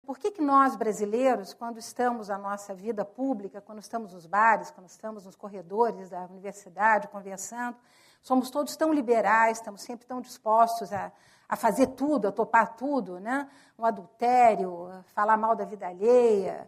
por que nós, brasileiros, quando estamos na nossa vida pública, quando estamos nos bares, quando estamos nos corredores da universidade, conversando, somos todos tão liberais, estamos sempre tão dispostos a fazer tudo, a topar tudo, né? Um adultério, falar mal da vida alheia,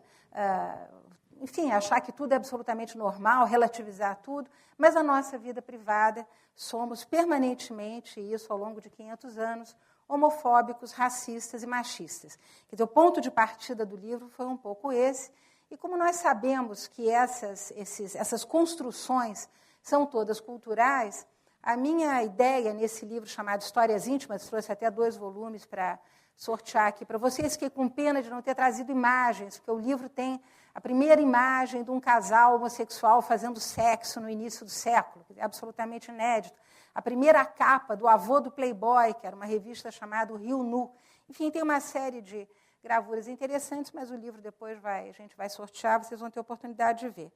enfim, achar que tudo é absolutamente normal, relativizar tudo, mas na nossa vida privada somos permanentemente, isso ao longo de 500 anos, homofóbicos, racistas e machistas. Quer dizer, o ponto de partida do livro foi um pouco esse, e como nós sabemos que essas construções são todas culturais, a minha ideia nesse livro chamado Histórias Íntimas, trouxe até 2 volumes para sortear aqui para vocês, fiquei com pena de não ter trazido imagens, porque o livro tem a primeira imagem de um casal homossexual fazendo sexo no início do século, é absolutamente inédito. A primeira capa do avô do Playboy, que era uma revista chamada Rio Nu. Enfim, tem uma série de gravuras interessantes, mas o livro depois a gente vai sortear, vocês vão ter oportunidade de ver.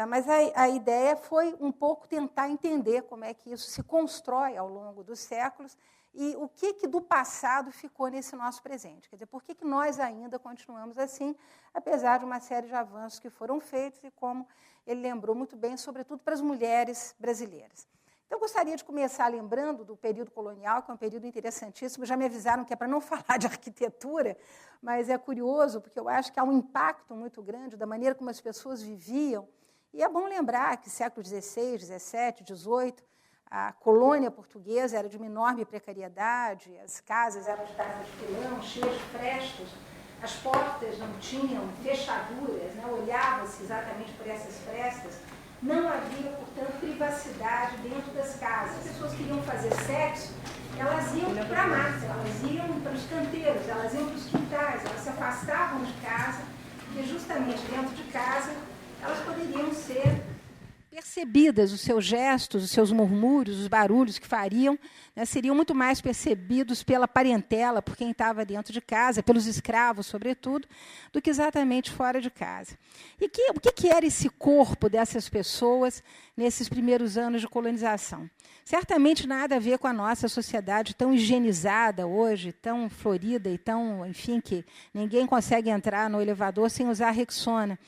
Mas a ideia foi um pouco tentar entender como é que isso se constrói ao longo dos séculos e o que do passado ficou nesse nosso presente. Quer dizer, por que nós ainda continuamos assim, apesar de uma série de avanços que foram feitos e, como ele lembrou muito bem, sobretudo para as mulheres brasileiras. Então, eu gostaria de começar lembrando do período colonial, que é um período interessantíssimo. Já me avisaram que é para não falar de arquitetura, mas é curioso, porque eu acho que há um impacto muito grande da maneira como as pessoas viviam. E é bom lembrar que século XVI, XVII, XVIII, a colônia portuguesa era de uma enorme precariedade, as casas eram de taipa de pilão, cheias de frestas, as portas não tinham fechaduras, né? Olhava-se exatamente por essas frestas. Não havia, portanto, privacidade dentro das casas. As pessoas queriam fazer sexo, elas iam para a mata, elas iam para os canteiros, elas iam para os quintais, elas se afastavam de casa, porque justamente dentro de casa elas poderiam ser percebidas, os seus gestos, os seus murmúrios, os barulhos que fariam, né, seriam muito mais percebidos pela parentela, por quem estava dentro de casa, pelos escravos, sobretudo, do que exatamente fora de casa. E o que era esse corpo dessas pessoas nesses primeiros anos de colonização? Certamente nada a ver com a nossa sociedade tão higienizada hoje, tão florida e tão, enfim, que ninguém consegue entrar no elevador sem usar Rexona.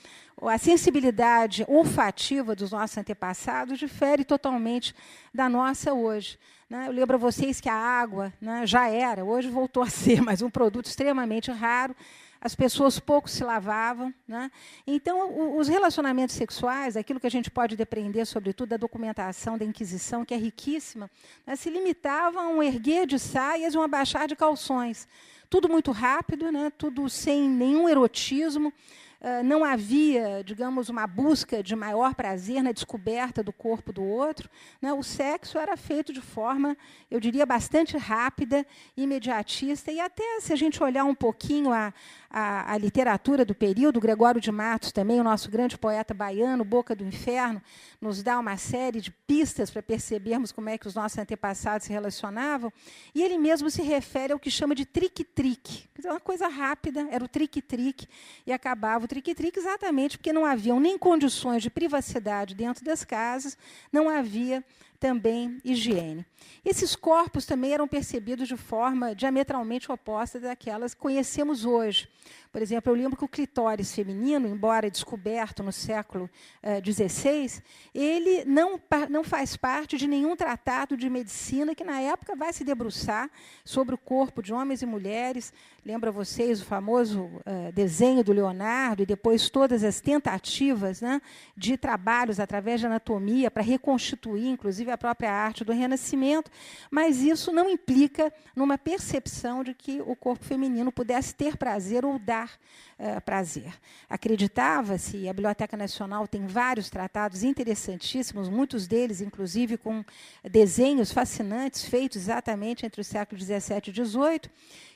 A sensibilidade olfativa dos nossos antepassados difere totalmente da nossa hoje. Eu lembro a vocês que a água, né, já era, hoje voltou a ser, mas um produto extremamente raro. As pessoas pouco se lavavam. Né? Então, os relacionamentos sexuais, aquilo que a gente pode depreender, sobretudo, da documentação da Inquisição, que é riquíssima, né, se limitavam a um erguer de saias e um abaixar de calções. Tudo muito rápido, né, tudo sem nenhum erotismo. Não havia, digamos, uma busca de maior prazer na descoberta do corpo do outro. Né? O sexo era feito de forma, eu diria, bastante rápida, imediatista, e até, se a gente olhar um pouquinho a literatura do período, Gregório de Matos, também, o nosso grande poeta baiano, Boca do Inferno, nos dá uma série de pistas para percebermos como é que os nossos antepassados se relacionavam, e ele mesmo se refere ao que chama de trique-trique. Uma coisa rápida, era o trique-trique, e acabava o trique-trique exatamente porque não haviam nem condições de privacidade dentro das casas, não havia também higiene. Esses corpos também eram percebidos de forma diametralmente oposta daquelas que conhecemos hoje. Por exemplo, eu lembro que o clitóris feminino, embora descoberto no século XVI, ele não faz parte de nenhum tratado de medicina que, na época, vai se debruçar sobre o corpo de homens e mulheres. Lembra vocês o famoso desenho do Leonardo e depois todas as tentativas, né, de trabalhos através de anatomia para reconstituir, inclusive, a própria arte do Renascimento, mas isso não implica numa percepção de que o corpo feminino pudesse ter prazer ou dar prazer. Acreditava-se, e a Biblioteca Nacional tem vários tratados interessantíssimos, muitos deles, inclusive, com desenhos fascinantes, feitos exatamente entre os séculos XVII e XVIII,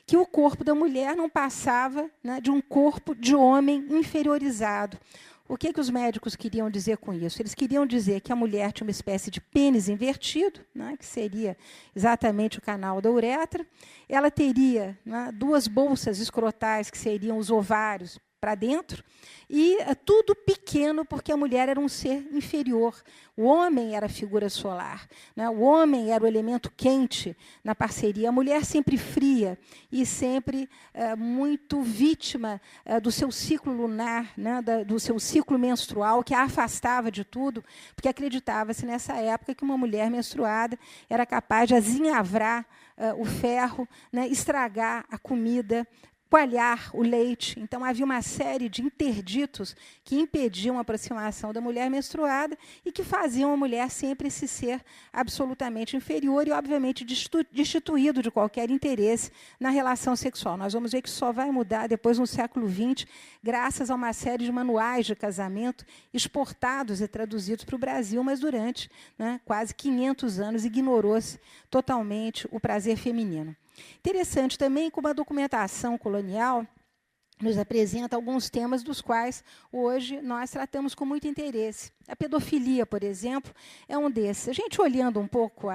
que o corpo da mulher não passava, né, de um corpo de homem inferiorizado. O que os médicos queriam dizer com isso? Eles queriam dizer que a mulher tinha uma espécie de pênis invertido, né, que seria exatamente o canal da uretra. Ela teria, né, 2 bolsas escrotais, que seriam os ovários, para dentro, e tudo pequeno, porque a mulher era um ser inferior. O homem era a figura solar, né? O homem era o elemento quente na parceria, a mulher sempre fria e sempre muito vítima do seu ciclo lunar, né? Do seu ciclo menstrual, que a afastava de tudo, porque acreditava-se nessa época que uma mulher menstruada era capaz de azinhavrar o ferro, né? Estragar a comida, coalhar o leite. Então, havia uma série de interditos que impediam a aproximação da mulher menstruada e que faziam a mulher sempre se ser absolutamente inferior e, obviamente, destituído de qualquer interesse na relação sexual. Nós vamos ver que só vai mudar depois, no século XX, graças a uma série de manuais de casamento exportados e traduzidos para o Brasil, mas durante, né, quase 500 anos ignorou-se totalmente o prazer feminino. Interessante também como a documentação colonial nos apresenta alguns temas dos quais hoje nós tratamos com muito interesse. A pedofilia, por exemplo, é um desses. A gente olhando um pouco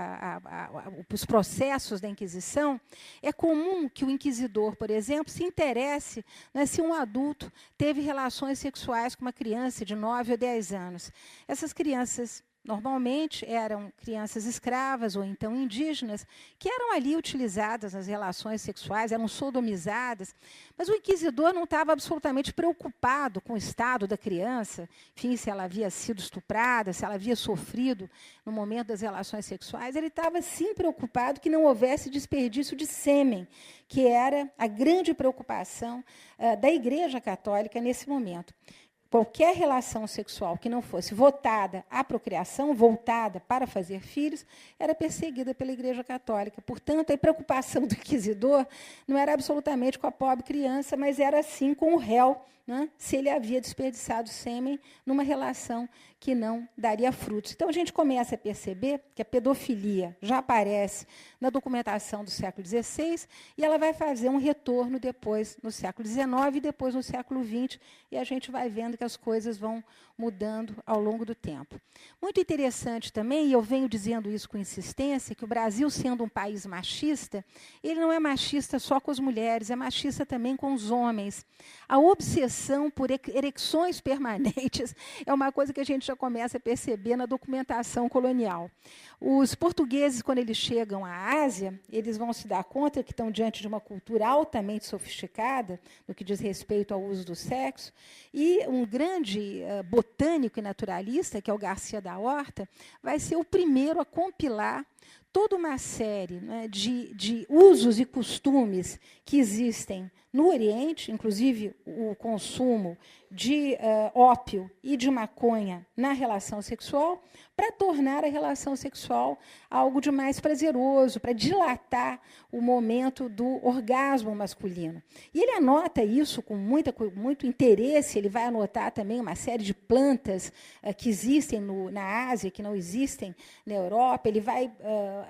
os processos da Inquisição, é comum que o inquisidor, por exemplo, se interesse, né, se um adulto teve relações sexuais com uma criança de 9 ou 10 anos. Essas crianças normalmente eram crianças escravas ou então indígenas, que eram ali utilizadas nas relações sexuais, eram sodomizadas, mas o inquisidor não estava absolutamente preocupado com o estado da criança, enfim, se ela havia sido estuprada, se ela havia sofrido no momento das relações sexuais. Ele estava, sim, preocupado que não houvesse desperdício de sêmen, que era a grande preocupação da Igreja Católica nesse momento. Qualquer relação sexual que não fosse votada à procriação, voltada para fazer filhos, era perseguida pela Igreja Católica. Portanto, a preocupação do inquisidor não era absolutamente com a pobre criança, mas era, sim, com o réu, né, se ele havia desperdiçado sêmen numa relação que não daria frutos. Então, a gente começa a perceber que a pedofilia já aparece na documentação do século XVI e ela vai fazer um retorno depois no século XIX e depois no século XX, e a gente vai vendo que as coisas vão mudando ao longo do tempo. Muito interessante também, e eu venho dizendo isso com insistência, que o Brasil, sendo um país machista, ele não é machista só com as mulheres, é machista também com os homens. A obsessão por ereções permanentes é uma coisa que a gente já começa a perceber na documentação colonial. Os portugueses, quando eles chegam à Ásia, eles vão se dar conta que estão diante de uma cultura altamente sofisticada, no que diz respeito ao uso do sexo, e um grande botânico e naturalista, que é o Garcia da Horta, vai ser o primeiro a compilar toda uma série, né, de usos e costumes que existem no Oriente, inclusive o consumo de ópio e de maconha na relação sexual, para tornar a relação sexual algo de mais prazeroso, para dilatar o momento do orgasmo masculino. E ele anota isso com muito interesse, ele vai anotar também uma série de plantas que existem na Ásia, que não existem na Europa, ele vai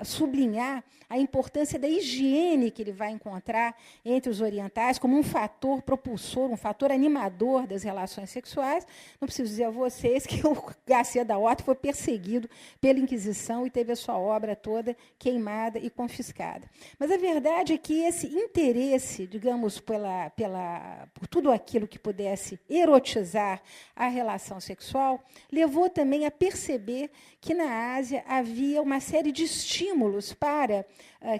sublinhar a importância da higiene que ele vai encontrar entre os orientais como um fator propulsor, um fator animador das relações sexuais. Não preciso dizer a vocês que o Garcia da Horta foi perseguido pela Inquisição e teve a sua obra toda queimada e confiscada. Mas a verdade é que esse interesse, digamos, por tudo aquilo que pudesse erotizar a relação sexual, levou também a perceber que na Ásia havia uma série de estímulos para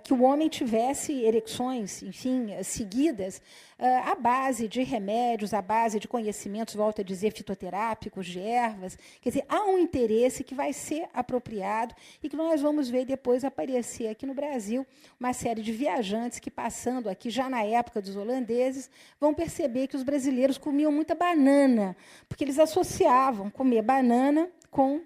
que o homem tivesse ereções, enfim, seguidas, à base de remédios, à base de conhecimentos, volto a dizer, fitoterápicos, de ervas. Quer dizer, há um interesse que vai ser apropriado e que nós vamos ver depois aparecer aqui no Brasil uma série de viajantes que, passando aqui, já na época dos holandeses, vão perceber que os brasileiros comiam muita banana, porque eles associavam comer banana com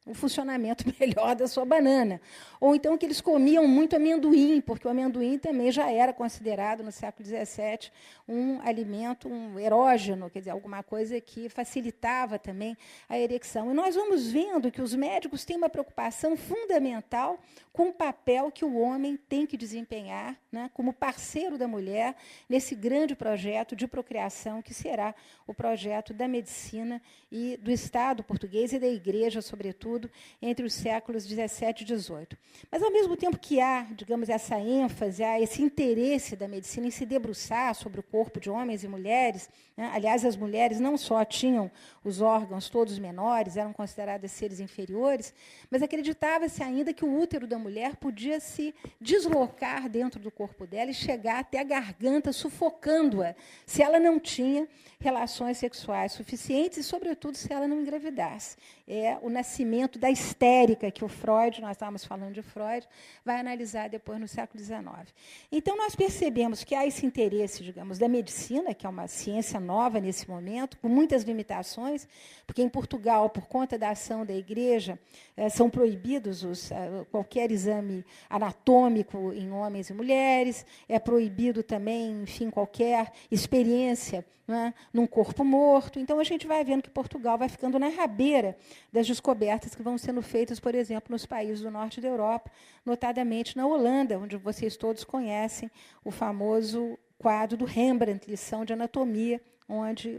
o funcionamento melhor da sua banana. Ou então que eles comiam muito amendoim, porque o amendoim também já era considerado, no século XVII, um alimento, um erógeno, quer dizer, alguma coisa que facilitava também a ereção. E nós vamos vendo que os médicos têm uma preocupação fundamental com o papel que o homem tem que desempenhar né, como parceiro da mulher nesse grande projeto de procriação que será o projeto da medicina e do Estado português e da Igreja, sobretudo, entre os séculos 17 e 18. Mas, ao mesmo tempo que há, digamos, essa ênfase, há esse interesse da medicina em se debruçar sobre o corpo de homens e mulheres, né, aliás, as mulheres não só tinham os órgãos todos menores, eram consideradas seres inferiores, mas acreditava-se ainda que o útero da mulher podia se deslocar dentro do corpo dela e chegar até a garganta, sufocando-a, se ela não tinha relações sexuais suficientes e, sobretudo, se ela não engravidasse. É o nascimento da histérica que o Freud, nós estávamos falando de Freud, vai analisar depois no século XIX. Então, nós percebemos que há esse interesse, digamos, da medicina, que é uma ciência nova nesse momento, com muitas limitações, porque em Portugal, por conta da ação da Igreja, são proibidos qualquer exame anatômico em homens e mulheres, é proibido também, enfim, qualquer experiência, né, num corpo morto. Então, a gente vai vendo que Portugal vai ficando na rabeira das descobertas que vão sendo feitas, por exemplo, nos países do norte da Europa, notadamente na Holanda, onde vocês todos conhecem o famoso quadro do Rembrandt, Lição de Anatomia, onde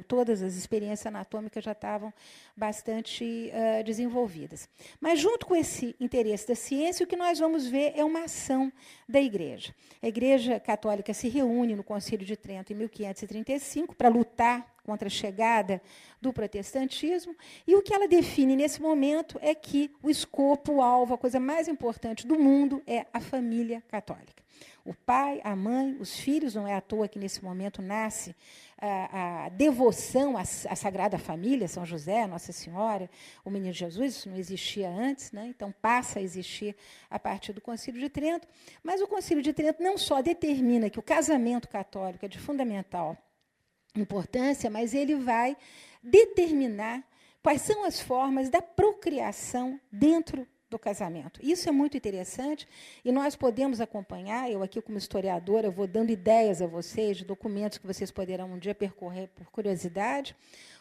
todas as experiências anatômicas já estavam bastante desenvolvidas. Mas, junto com esse interesse da ciência, o que nós vamos ver é uma ação da Igreja. A Igreja Católica se reúne no Concílio de Trento em 1535 para lutar contra a chegada do protestantismo, e o que ela define nesse momento é que o escopo, o alvo, a coisa mais importante do mundo é a família católica. O pai, a mãe, os filhos, não é à toa que nesse momento nasce a devoção à Sagrada Família, São José, Nossa Senhora, o Menino Jesus, isso não existia antes, né? Então passa a existir a partir do Concílio de Trento, mas o Concílio de Trento não só determina que o casamento católico é de fundamental importância, mas ele vai determinar quais são as formas da procriação dentro do casamento. Isso é muito interessante e nós podemos acompanhar, eu aqui como historiadora vou dando ideias a vocês de documentos que vocês poderão um dia percorrer por curiosidade.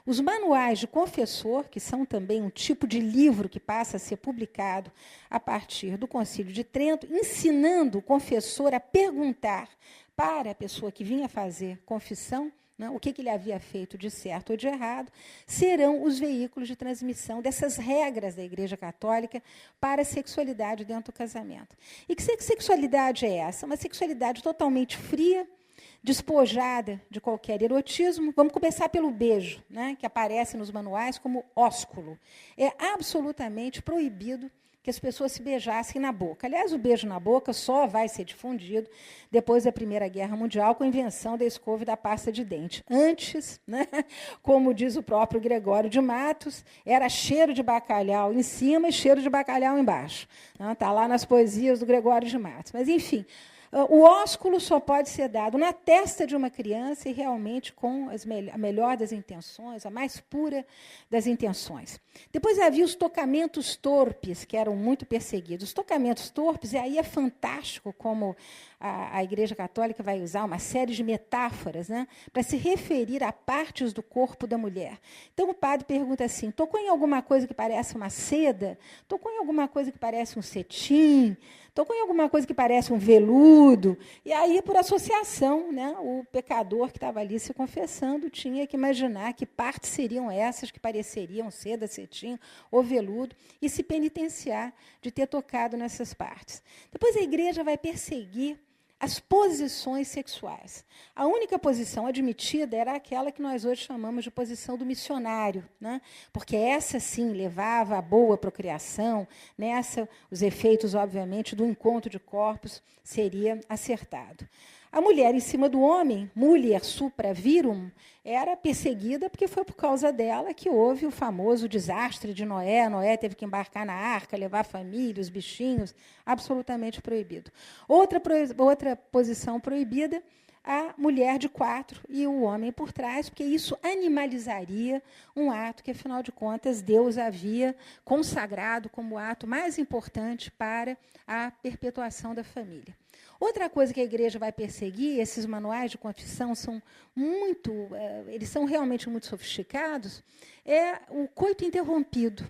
Os manuais de confessor, que são também um tipo de livro que passa a ser publicado a partir do Concílio de Trento, ensinando o confessor a perguntar para a pessoa que vinha fazer confissão, né, o que ele havia feito de certo ou de errado, serão os veículos de transmissão dessas regras da Igreja Católica para a sexualidade dentro do casamento. E que sexualidade é essa? Uma sexualidade totalmente fria, despojada de qualquer erotismo. Vamos começar pelo beijo, né, que aparece nos manuais como ósculo. É absolutamente proibido que as pessoas se beijassem na boca. Aliás, o beijo na boca só vai ser difundido depois da Primeira Guerra Mundial, com a invenção da escova e da pasta de dente. Antes, né, como diz o próprio Gregório de Matos, era cheiro de bacalhau em cima e cheiro de bacalhau embaixo. Está lá nas poesias do Gregório de Matos. Mas, enfim, o ósculo só pode ser dado na testa de uma criança e realmente com a melhor das intenções, a mais pura das intenções. Depois havia os tocamentos torpes, que eram muito perseguidos. Os tocamentos torpes, e aí é fantástico como a Igreja Católica vai usar uma série de metáforas, né, para se referir a partes do corpo da mulher. Então, o padre pergunta assim, tocou em alguma coisa que parece uma seda? Tocou em alguma coisa que parece um cetim? Tocou em alguma coisa que parece um veludo? E aí, por associação, né, o pecador que estava ali se confessando tinha que imaginar que partes seriam essas que pareceriam seda, cetim ou veludo e se penitenciar de ter tocado nessas partes. Depois a Igreja vai perseguir as posições sexuais. A única posição admitida era aquela que nós hoje chamamos de posição do missionário, né? Porque essa, sim, levava à boa procriação, nessa, os efeitos, obviamente, do encontro de corpos seria acertado. A mulher em cima do homem, mulher supra virum, era perseguida porque foi por causa dela que houve o famoso desastre de Noé. Noé teve que embarcar na arca, levar a família, os bichinhos, absolutamente proibido. Outra posição proibida, a mulher de 4 e o homem por trás, porque isso animalizaria um ato que, afinal de contas, Deus havia consagrado como o ato mais importante para a perpetuação da família. Outra coisa que a Igreja vai perseguir, esses manuais de confissão são eles são realmente muito sofisticados, é o coito interrompido.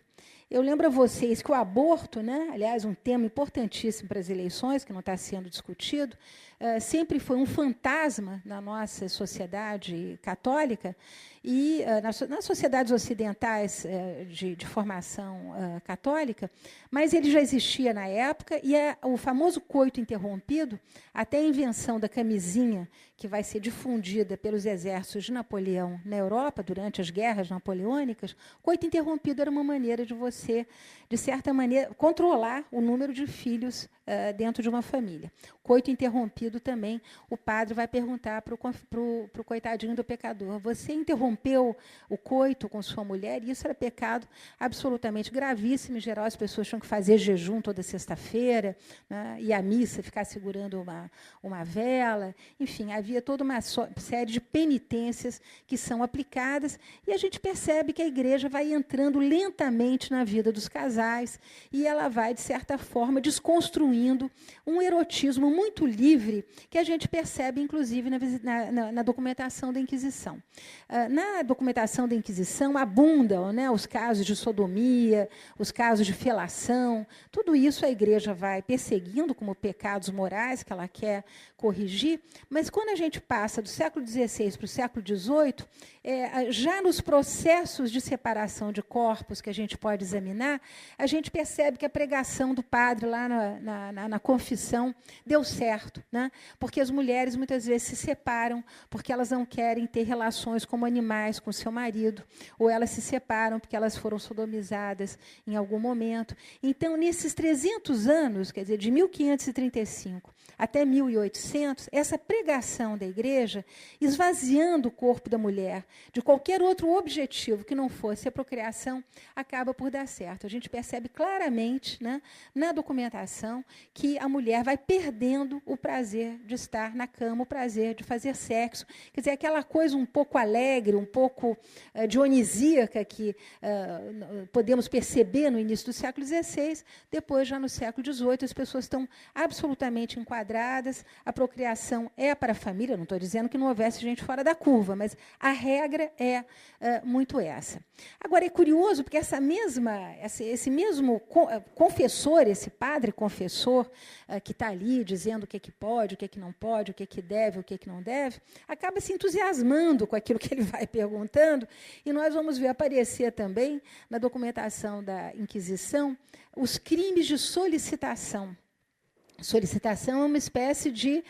Eu lembro a vocês que o aborto, né, aliás, um tema importantíssimo para as eleições, que não está sendo discutido, sempre foi um fantasma na nossa sociedade católica e nas sociedades ocidentais de formação católica, mas ele já existia na época, e o famoso coito interrompido, até a invenção da camisinha, que vai ser difundida pelos exércitos de Napoleão na Europa, durante as guerras napoleônicas, coito interrompido era uma maneira de você, de certa maneira, controlar o número de filhos dentro de uma família. Coito interrompido também, o padre vai perguntar para o coitadinho do pecador: você interrompeu o coito com sua mulher? E isso era pecado absolutamente gravíssimo. Em geral, as pessoas tinham que fazer jejum toda sexta-feira, né, e a missa, ficar segurando uma vela. Enfim, havia toda uma série de penitências que são aplicadas, e a gente percebe que a igreja vai entrando lentamente na vida dos casais, e ela vai, de certa forma, desconstruindo um erotismo muito livre, que a gente percebe, inclusive, na documentação da Inquisição. Na documentação da Inquisição abundam, né, os casos de sodomia, os casos de felação, tudo isso a igreja vai perseguindo como pecados morais que ela quer corrigir, mas quando a gente passa do século XVI para o século XVIII, já nos processos de separação de corpos que a gente pode examinar, a gente percebe que a pregação do padre lá na confissão deu certo, né? Porque as mulheres muitas vezes se separam porque elas não querem ter relações como animais com seu marido, ou elas se separam porque elas foram sodomizadas em algum momento. Então, nesses 300 anos, quer dizer, de 1535 até 1800, essa pregação da igreja, esvaziando o corpo da mulher de qualquer outro objetivo que não fosse a procriação, acaba por dar certo. A gente percebe claramente, né, na documentação, que a mulher vai perdendo o prazer de estar na cama, o prazer de fazer sexo. Quer dizer, aquela coisa um pouco alegre, um pouco dionisíaca que podemos perceber no início do século XVI, depois, já no século XVIII, as pessoas estão absolutamente enquadradas, a procriação é para a família, não estou dizendo que não houvesse gente fora da curva, mas a regra é muito essa. Agora, é curioso, porque esse mesmo confessor, esse padre confessor, que está ali dizendo o que pode, o que não pode, o que deve, o que não deve, acaba se entusiasmando com aquilo que ele vai perguntando, e nós vamos ver aparecer também, na documentação da Inquisição, os crimes de solicitação. Solicitação é uma espécie de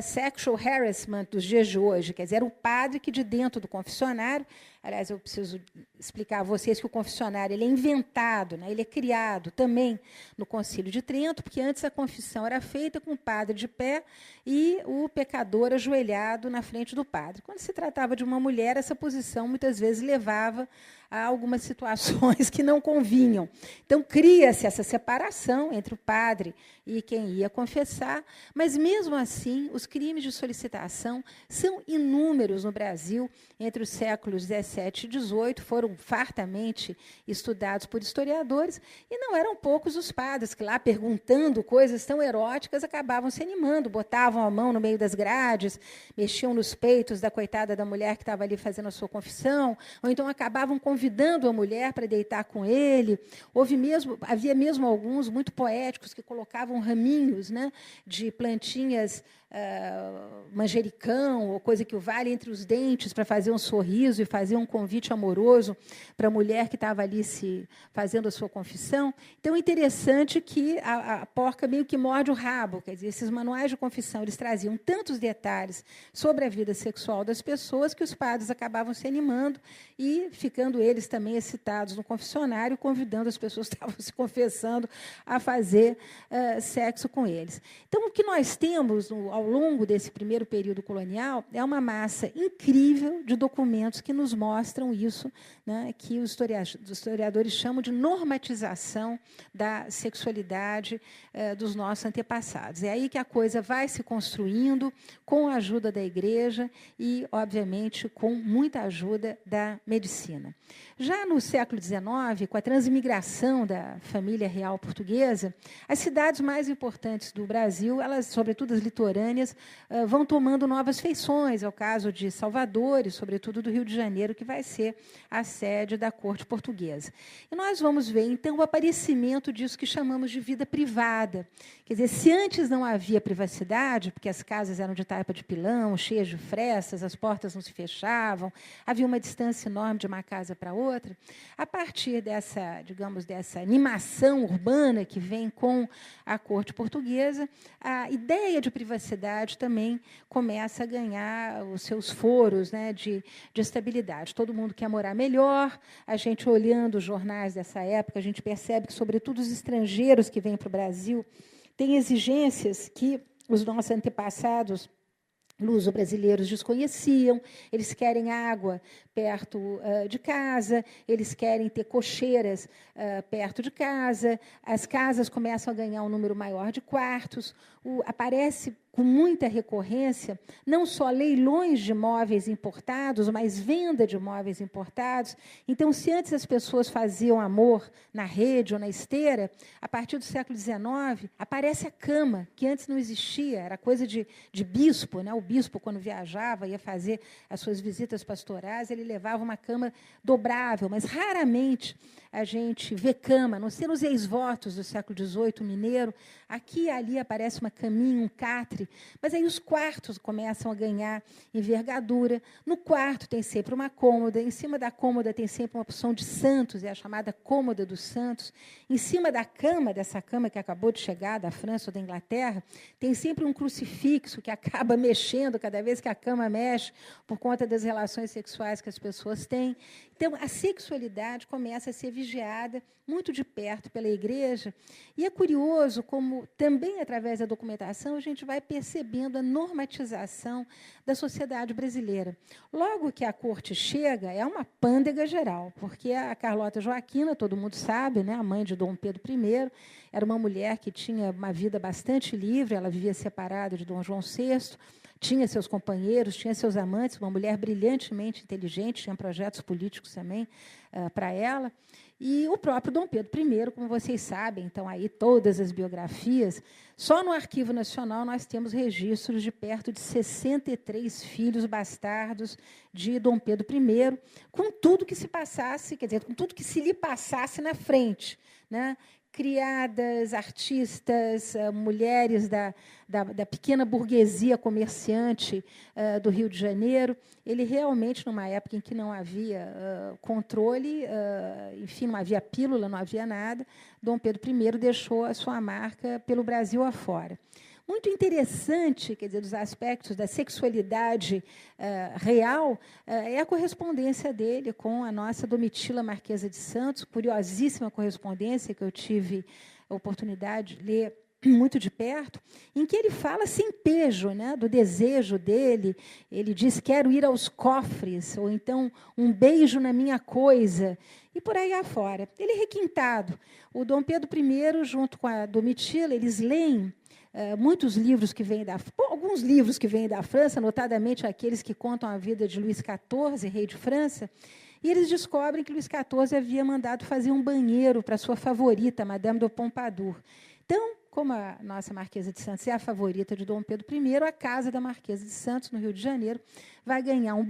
sexual harassment dos dias de hoje, quer dizer, era o padre que, de dentro do confessionário, aliás, eu preciso explicar a vocês que o confessionário ele é inventado, né, ele é criado também no Concílio de Trento, porque antes a confissão era feita com o padre de pé e o pecador ajoelhado na frente do padre. Quando se tratava de uma mulher, essa posição muitas vezes levava a algumas situações que não convinham. Então, cria-se essa separação entre o padre e quem ia confessar, mas, mesmo assim, os crimes de solicitação são inúmeros no Brasil. Entre os séculos XVII e XVIII, foram fartamente estudados por historiadores, e não eram poucos os padres que, lá perguntando coisas tão eróticas, acabavam se animando, botavam a mão no meio das grades, mexiam nos peitos da coitada da mulher que estava ali fazendo a sua confissão, ou então acabavam convidando a mulher para deitar com ele. Havia mesmo alguns muito poéticos que colocavam raminhos, né, de plantinhas manjericão, ou coisa que o vale entre os dentes, para fazer um sorriso e fazer um convite amoroso para a mulher que estava ali fazendo a sua confissão. Então, é interessante que a porca meio que morde o rabo. Quer dizer, esses manuais de confissão, eles traziam tantos detalhes sobre a vida sexual das pessoas que os padres acabavam se animando e ficando eles também excitados no confessionário, convidando as pessoas que estavam se confessando a fazer sexo com eles. Então, o que nós temos ao longo desse primeiro período colonial é uma massa incrível de documentos que nos mostram isso, né, que os historiadores chamam de normatização da sexualidade dos nossos antepassados. É aí que a coisa vai se construindo com a ajuda da igreja e, obviamente, com muita ajuda da medicina. Já no século XIX, com a transmigração da família real portuguesa, as cidades mais importantes do Brasil, elas, sobretudo as litorâneas, colônias vão tomando novas feições. É o caso de Salvador e, sobretudo, do Rio de Janeiro, que vai ser a sede da corte portuguesa. E nós vamos ver, então, o aparecimento disso que chamamos de vida privada. Quer dizer, se antes não havia privacidade, porque as casas eram de taipa de pilão, cheias de frestas, as portas não se fechavam, havia uma distância enorme de uma casa para outra, a partir dessa, digamos, dessa animação urbana que vem com a corte portuguesa, a ideia de privacidade também começa a ganhar os seus foros, né, de estabilidade. Todo mundo quer morar melhor. A gente, olhando os jornais dessa época, a gente percebe que, sobretudo, os estrangeiros que vêm para o Brasil têm exigências que os nossos antepassados luso-brasileiros desconheciam. Eles querem água perto de casa, eles querem ter cocheiras perto de casa, as casas começam a ganhar um número maior de quartos, aparece com muita recorrência, não só leilões de móveis importados, mas venda de móveis importados. Então, se antes as pessoas faziam amor na rede ou na esteira, a partir do século XIX, aparece a cama, que antes não existia, era coisa de bispo, né? O bispo, quando viajava, ia fazer as suas visitas pastorais, ele levava uma cama dobrável, mas raramente a gente vê cama, a não ser nos ex-votos do século XVIII mineiro, aqui e ali aparece uma caminha, um catre, mas aí os quartos começam a ganhar envergadura. No quarto tem sempre uma cômoda, em cima da cômoda tem sempre uma opção de santos, é a chamada cômoda dos santos. Em cima da cama, dessa cama que acabou de chegar da França ou da Inglaterra, tem sempre um crucifixo que acaba mexendo cada vez que a cama mexe, por conta das relações sexuais que as pessoas têm. Então, a sexualidade começa a ser vigiada muito de perto pela igreja, e é curioso como, também através da documentação, a gente vai percebendo a normatização da sociedade brasileira. Logo que a corte chega, é uma pândega geral, porque a Carlota Joaquina, todo mundo sabe, né, a mãe de Dom Pedro I, era uma mulher que tinha uma vida bastante livre, ela vivia separada de Dom João VI, tinha seus companheiros, tinha seus amantes, uma mulher brilhantemente inteligente, tinha projetos políticos também para ela. E o próprio Dom Pedro I, como vocês sabem, então aí todas as biografias, só no Arquivo Nacional nós temos registros de perto de 63 filhos bastardos de Dom Pedro I, com tudo que se passasse, quer dizer, com tudo que se lhe passasse na frente, né? Criadas, artistas, mulheres da pequena burguesia comerciante do Rio de Janeiro. Ele realmente, numa época em que não havia controle, enfim, não havia pílula, não havia nada, Dom Pedro I deixou a sua marca pelo Brasil afora. Muito interessante, quer dizer, dos aspectos da sexualidade real, é a correspondência dele com a nossa Domitila Marquesa de Santos, curiosíssima correspondência que eu tive a oportunidade de ler muito de perto, em que ele fala sem pejo, né, do desejo dele. Ele diz: quero ir aos cofres, ou então um beijo na minha coisa, e por aí afora. Ele é requintado. O Dom Pedro I, junto com a Domitila, eles leem muitos livros que vêm alguns livros que vêm da França, notadamente aqueles que contam a vida de Luís XIV, rei de França, e eles descobrem que Luís XIV havia mandado fazer um banheiro para sua favorita, Madame de Pompadour. Então, como a nossa Marquesa de Santos é a favorita de Dom Pedro I, a casa da Marquesa de Santos, no Rio de Janeiro, vai ganhar um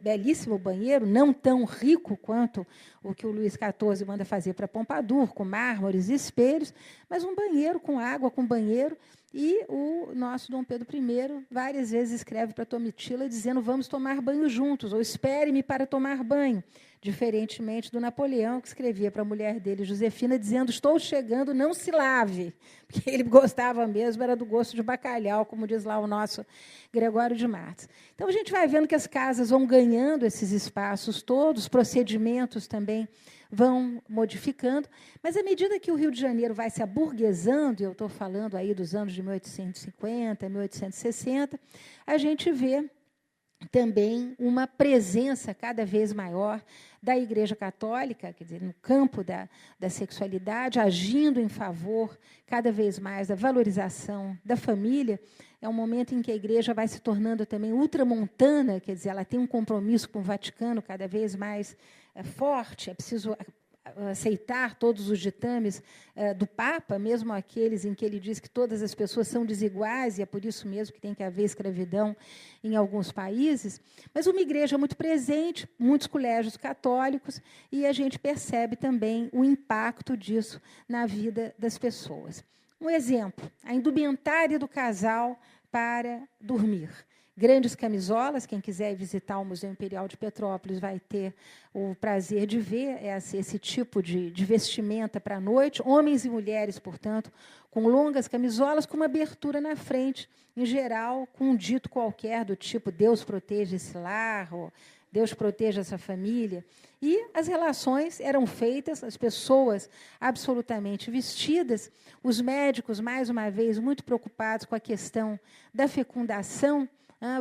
belíssimo banheiro, não tão rico quanto o que o Luís XIV manda fazer para Pompadour, com mármores e espelhos, mas um banheiro com água, com banheiro. E o nosso Dom Pedro I várias vezes escreve para Domitila dizendo: vamos tomar banho juntos, ou espere-me para tomar banho. Diferentemente do Napoleão, que escrevia para a mulher dele, Josefina, dizendo: estou chegando, não se lave. Porque ele gostava mesmo, era do gosto de bacalhau, como diz lá o nosso Gregório de Matos. Então, a gente vai vendo que as casas vão ganhando esses espaços todos, procedimentos também vão modificando, mas à medida que o Rio de Janeiro vai se aburguesando, e eu estou falando aí dos anos de 1850, 1860, a gente vê também uma presença cada vez maior da Igreja Católica, quer dizer, no campo da sexualidade, agindo em favor cada vez mais da valorização da família. É um momento em que a Igreja vai se tornando também ultramontana, quer dizer, ela tem um compromisso com o Vaticano cada vez mais forte. É preciso aceitar todos os ditames do Papa, mesmo aqueles em que ele diz que todas as pessoas são desiguais, e é por isso mesmo que tem que haver escravidão em alguns países, mas uma igreja muito presente, muitos colégios católicos, e a gente percebe também o impacto disso na vida das pessoas. Um exemplo, a indumentária do casal para dormir. Grandes camisolas, quem quiser visitar o Museu Imperial de Petrópolis vai ter o prazer de ver esse tipo de vestimenta para a noite. Homens e mulheres, portanto, com longas camisolas, com uma abertura na frente, em geral, com um dito qualquer do tipo Deus proteja esse lar, ou Deus proteja essa família. E as relações eram feitas, as pessoas absolutamente vestidas, os médicos, mais uma vez, muito preocupados com a questão da fecundação,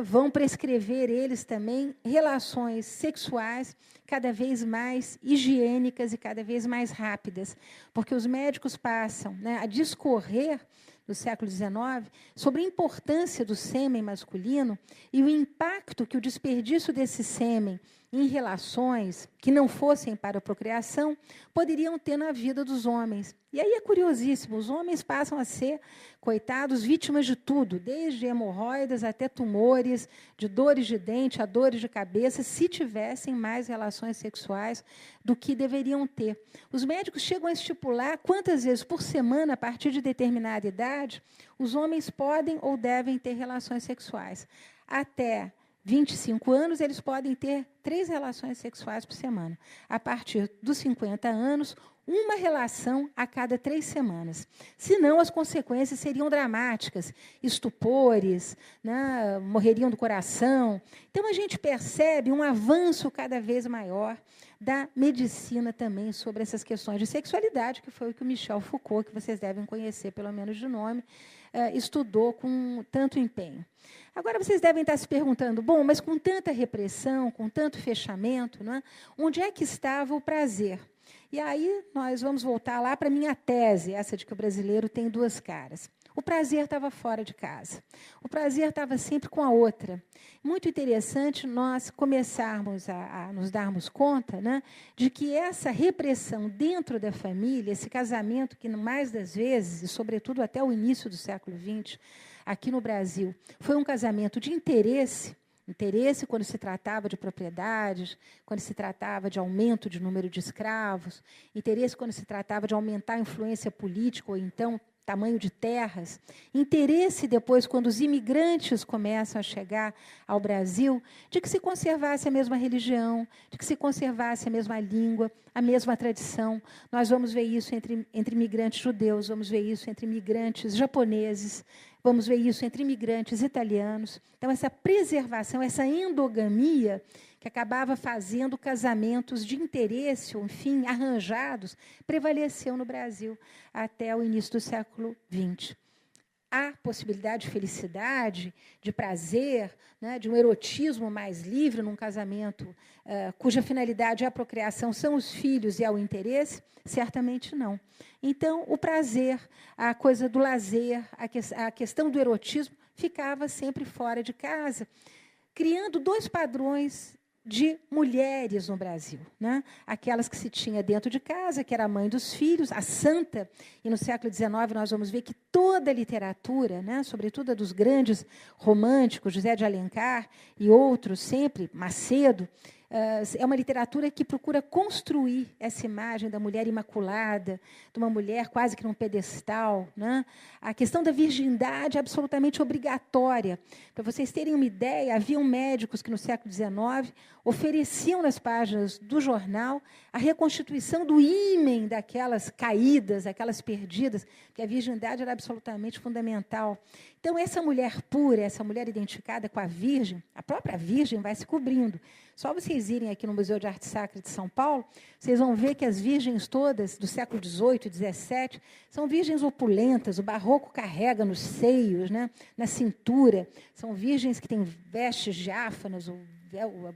vão prescrever eles também relações sexuais cada vez mais higiênicas e cada vez mais rápidas, porque os médicos passam a discorrer do século XIX sobre a importância do sêmen masculino e o impacto que o desperdício desse sêmen em relações que não fossem para a procriação poderiam ter na vida dos homens. E aí é curiosíssimo, os homens passam a ser, coitados, vítimas de tudo, desde hemorroidas até tumores, de dores de dente a dores de cabeça, se tivessem mais relações sexuais do que deveriam ter. Os médicos chegam a estipular quantas vezes por semana, a partir de determinada idade, os homens podem ou devem ter relações sexuais. Até 25 anos, eles podem ter 3 relações sexuais por semana. A partir dos 50 anos, uma relação a cada 3 semanas. Senão, as consequências seriam dramáticas. Estupores, morreriam do coração. Então, a gente percebe um avanço cada vez maior da medicina também sobre essas questões de sexualidade, que foi o que o Michel Foucault, que vocês devem conhecer, pelo menos de nome, estudou com tanto empenho. Agora, vocês devem estar se perguntando, bom, mas com tanta repressão, com tanto fechamento, onde é que estava o prazer? E aí nós vamos voltar lá para a minha tese, essa de que o brasileiro tem 2 caras. O prazer estava fora de casa. O prazer estava sempre com a outra. Muito interessante nós começarmos a nos darmos conta de que essa repressão dentro da família, esse casamento que, mais das vezes, e sobretudo até o início do século XX, aqui no Brasil, foi um casamento de interesse quando se tratava de propriedades, quando se tratava de aumento de número de escravos, interesse quando se tratava de aumentar a influência política ou então tamanho de terras, interesse depois, quando os imigrantes começam a chegar ao Brasil, de que se conservasse a mesma religião, de que se conservasse a mesma língua, a mesma tradição. Nós vamos ver isso entre imigrantes judeus, vamos ver isso entre imigrantes japoneses, vamos ver isso entre imigrantes italianos. Então, essa preservação, essa endogamia, que acabava fazendo casamentos de interesse, ou, enfim, arranjados, prevaleceu no Brasil até o início do século XX. Há possibilidade de felicidade, de prazer, de um erotismo mais livre num casamento cuja finalidade é a procriação, são os filhos e é o interesse? Certamente não. Então, o prazer, a coisa do lazer, a questão do erotismo ficava sempre fora de casa, criando 2 padrões de mulheres no Brasil. Aquelas que se tinha dentro de casa, que era a mãe dos filhos, a santa, e no século XIX nós vamos ver que toda a literatura, sobretudo a dos grandes românticos, José de Alencar e outros, sempre, Macedo, é uma literatura que procura construir essa imagem da mulher imaculada, de uma mulher quase que num pedestal. A questão da virgindade é absolutamente obrigatória. Para vocês terem uma ideia, haviam médicos que, no século XIX, ofereciam nas páginas do jornal a reconstituição do ímen daquelas caídas, aquelas perdidas, que a virgindade era absolutamente fundamental. Então, essa mulher pura, essa mulher identificada com a Virgem, a própria Virgem vai se cobrindo. Só vocês irem aqui no Museu de Arte Sacra de São Paulo, vocês vão ver que as virgens todas do século XVIII e XVII são virgens opulentas, o barroco carrega nos seios, na cintura, são virgens que têm vestes diáfanas,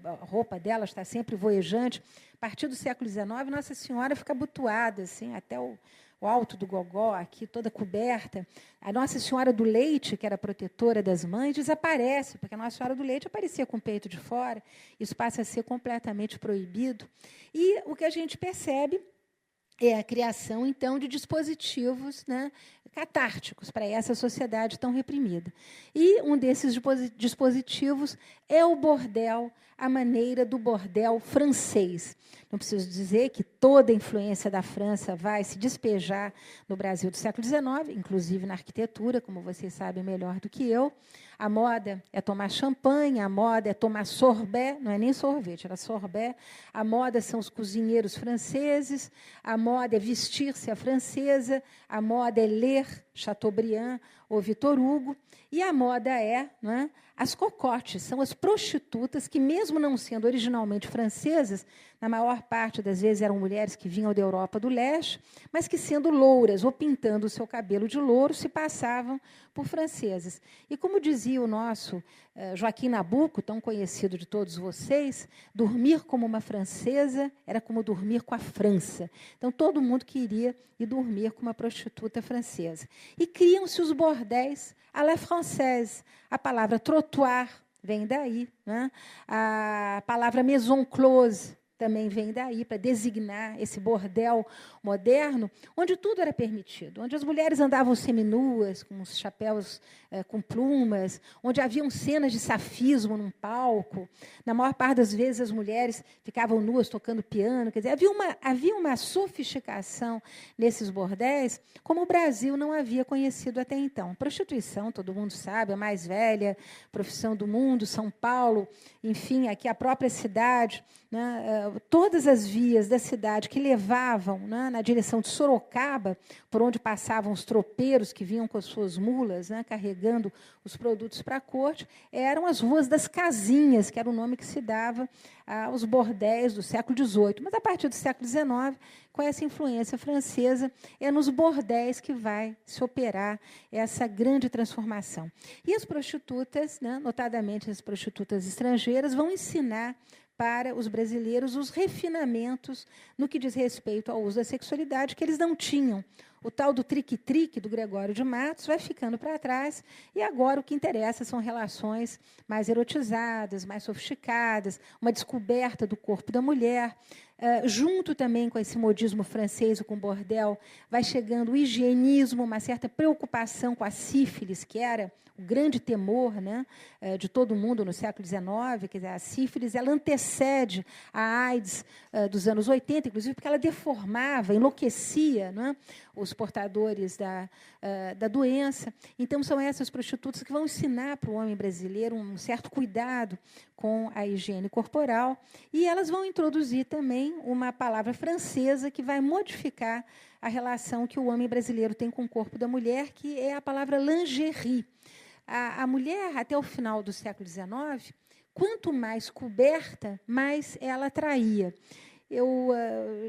a roupa delas está sempre voejante. A partir do século XIX, Nossa Senhora fica abotoada, assim, até o alto do gogó, aqui toda coberta. A Nossa Senhora do Leite, que era protetora das mães, desaparece, porque a Nossa Senhora do Leite aparecia com o peito de fora. Isso passa a ser completamente proibido. E o que a gente percebe é a criação, então, de dispositivos, né, catárticos para essa sociedade tão reprimida. E um desses dispositivos é o bordel, a maneira do bordel francês. Não preciso dizer que toda a influência da França vai se despejar no Brasil do século XIX, inclusive na arquitetura, como vocês sabem melhor do que eu. A moda é tomar champanhe, a moda é tomar sorbet, não é nem sorvete, era sorbet. A moda são os cozinheiros franceses, a moda é vestir-se à francesa, a moda é ler Chateaubriand ou Victor Hugo, e a moda é, não é, as cocotes, são as prostitutas que, mesmo não sendo originalmente francesas, na maior parte das vezes eram mulheres que vinham da Europa do Leste, mas que, sendo louras ou pintando o seu cabelo de louro, se passavam por francesas. E como dizia o nosso Joaquim Nabuco, tão conhecido de todos vocês, dormir como uma francesa era como dormir com a França. Então, todo mundo queria ir dormir com uma prostituta francesa. E criam-se os bordéis à la française. A palavra trottoir vem daí, né? A palavra maison close também vem daí, para designar esse bordel moderno, onde tudo era permitido, onde as mulheres andavam seminuas, com os chapéus com plumas, onde haviam cenas de safismo num palco. Na maior parte das vezes, as mulheres ficavam nuas tocando piano. Quer dizer, havia uma sofisticação nesses bordéis, como o Brasil não havia conhecido até então. Prostituição, todo mundo sabe, a mais velha profissão do mundo, São Paulo, enfim, aqui a própria cidade, né, todas as vias da cidade que levavam, né, na direção de Sorocaba, por onde passavam os tropeiros que vinham com as suas mulas, né, carregando os produtos para a corte, eram as ruas das casinhas, que era o nome que se dava aos bordéis do século XVIII. Mas, a partir do século XIX, com essa influência francesa, é nos bordéis que vai se operar essa grande transformação. E as prostitutas, né, notadamente as prostitutas estrangeiras, vão ensinar para os brasileiros os refinamentos no que diz respeito ao uso da sexualidade que eles não tinham. O tal do trique-trique do Gregório de Matos vai ficando para trás, e agora o que interessa são relações mais erotizadas, mais sofisticadas, uma descoberta do corpo da mulher. Junto também com esse modismo francês, com o bordel, vai chegando o higienismo, uma certa preocupação com a sífilis, que era o grande temor, né, de todo mundo no século XIX. Quer dizer, a sífilis ela antecede a AIDS dos anos 80, inclusive porque ela deformava, enlouquecia, né, os portadores da doença. Então, são essas prostitutas que vão ensinar para o homem brasileiro um certo cuidado com a higiene corporal, e elas vão introduzir também uma palavra francesa que vai modificar a relação que o homem brasileiro tem com o corpo da mulher, que é a palavra lingerie. A mulher, até o final do século XIX, quanto mais coberta, mais ela atraía. Eu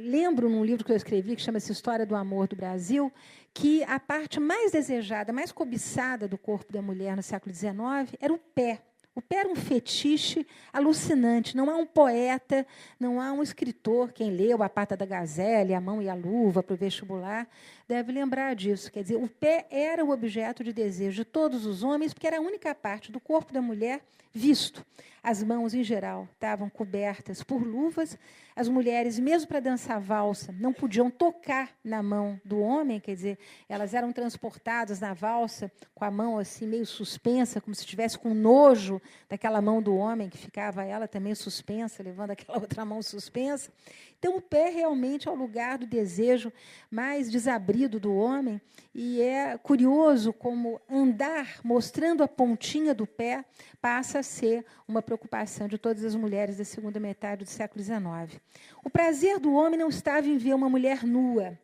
lembro, num livro que eu escrevi, que chama-se História do Amor do Brasil, que a parte mais desejada, mais cobiçada do corpo da mulher no século XIX era o pé. O pé era um fetiche alucinante. Não há um poeta, não há um escritor, quem leu A Pata da Gazela, A Mão e a Luva para o vestibular, deve lembrar disso. Quer dizer, o pé era o objeto de desejo de todos os homens, porque era a única parte do corpo da mulher visto. As mãos, em geral, estavam cobertas por luvas. As mulheres, mesmo para dançar valsa, não podiam tocar na mão do homem, quer dizer, elas eram transportadas na valsa com a mão assim meio suspensa, como se estivesse com nojo daquela mão do homem, que ficava ela também suspensa, levando aquela outra mão suspensa. Então, o pé realmente é o lugar do desejo mais desabrido do homem, e é curioso como andar mostrando a pontinha do pé passa a ser uma preocupação de todas as mulheres da segunda metade do século XIX. O prazer do homem não estava em ver uma mulher nua.